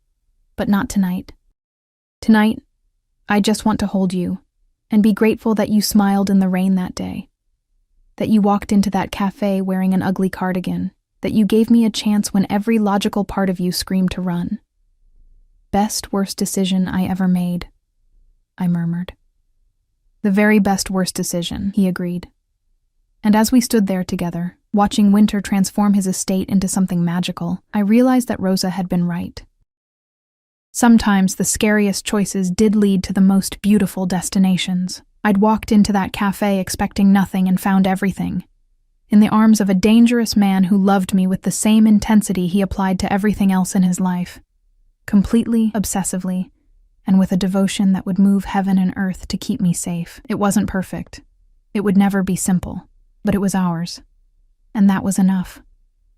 but not tonight. Tonight, I just want to hold you and be grateful that you smiled in the rain that day, that you walked into that cafe wearing an ugly cardigan, that you gave me a chance when every logical part of you screamed to run. Best worst decision I ever made, I murmured. The very best worst decision, he agreed. And as we stood there together, watching Winter transform his estate into something magical, I realized that Rosa had been right. Sometimes the scariest choices did lead to the most beautiful destinations. I'd walked into that cafe expecting nothing and found everything. In the arms of a dangerous man who loved me with the same intensity he applied to everything else in his life. Completely, obsessively, and with a devotion that would move heaven and earth to keep me safe. It wasn't perfect. It would never be simple, but it was ours. And that was enough.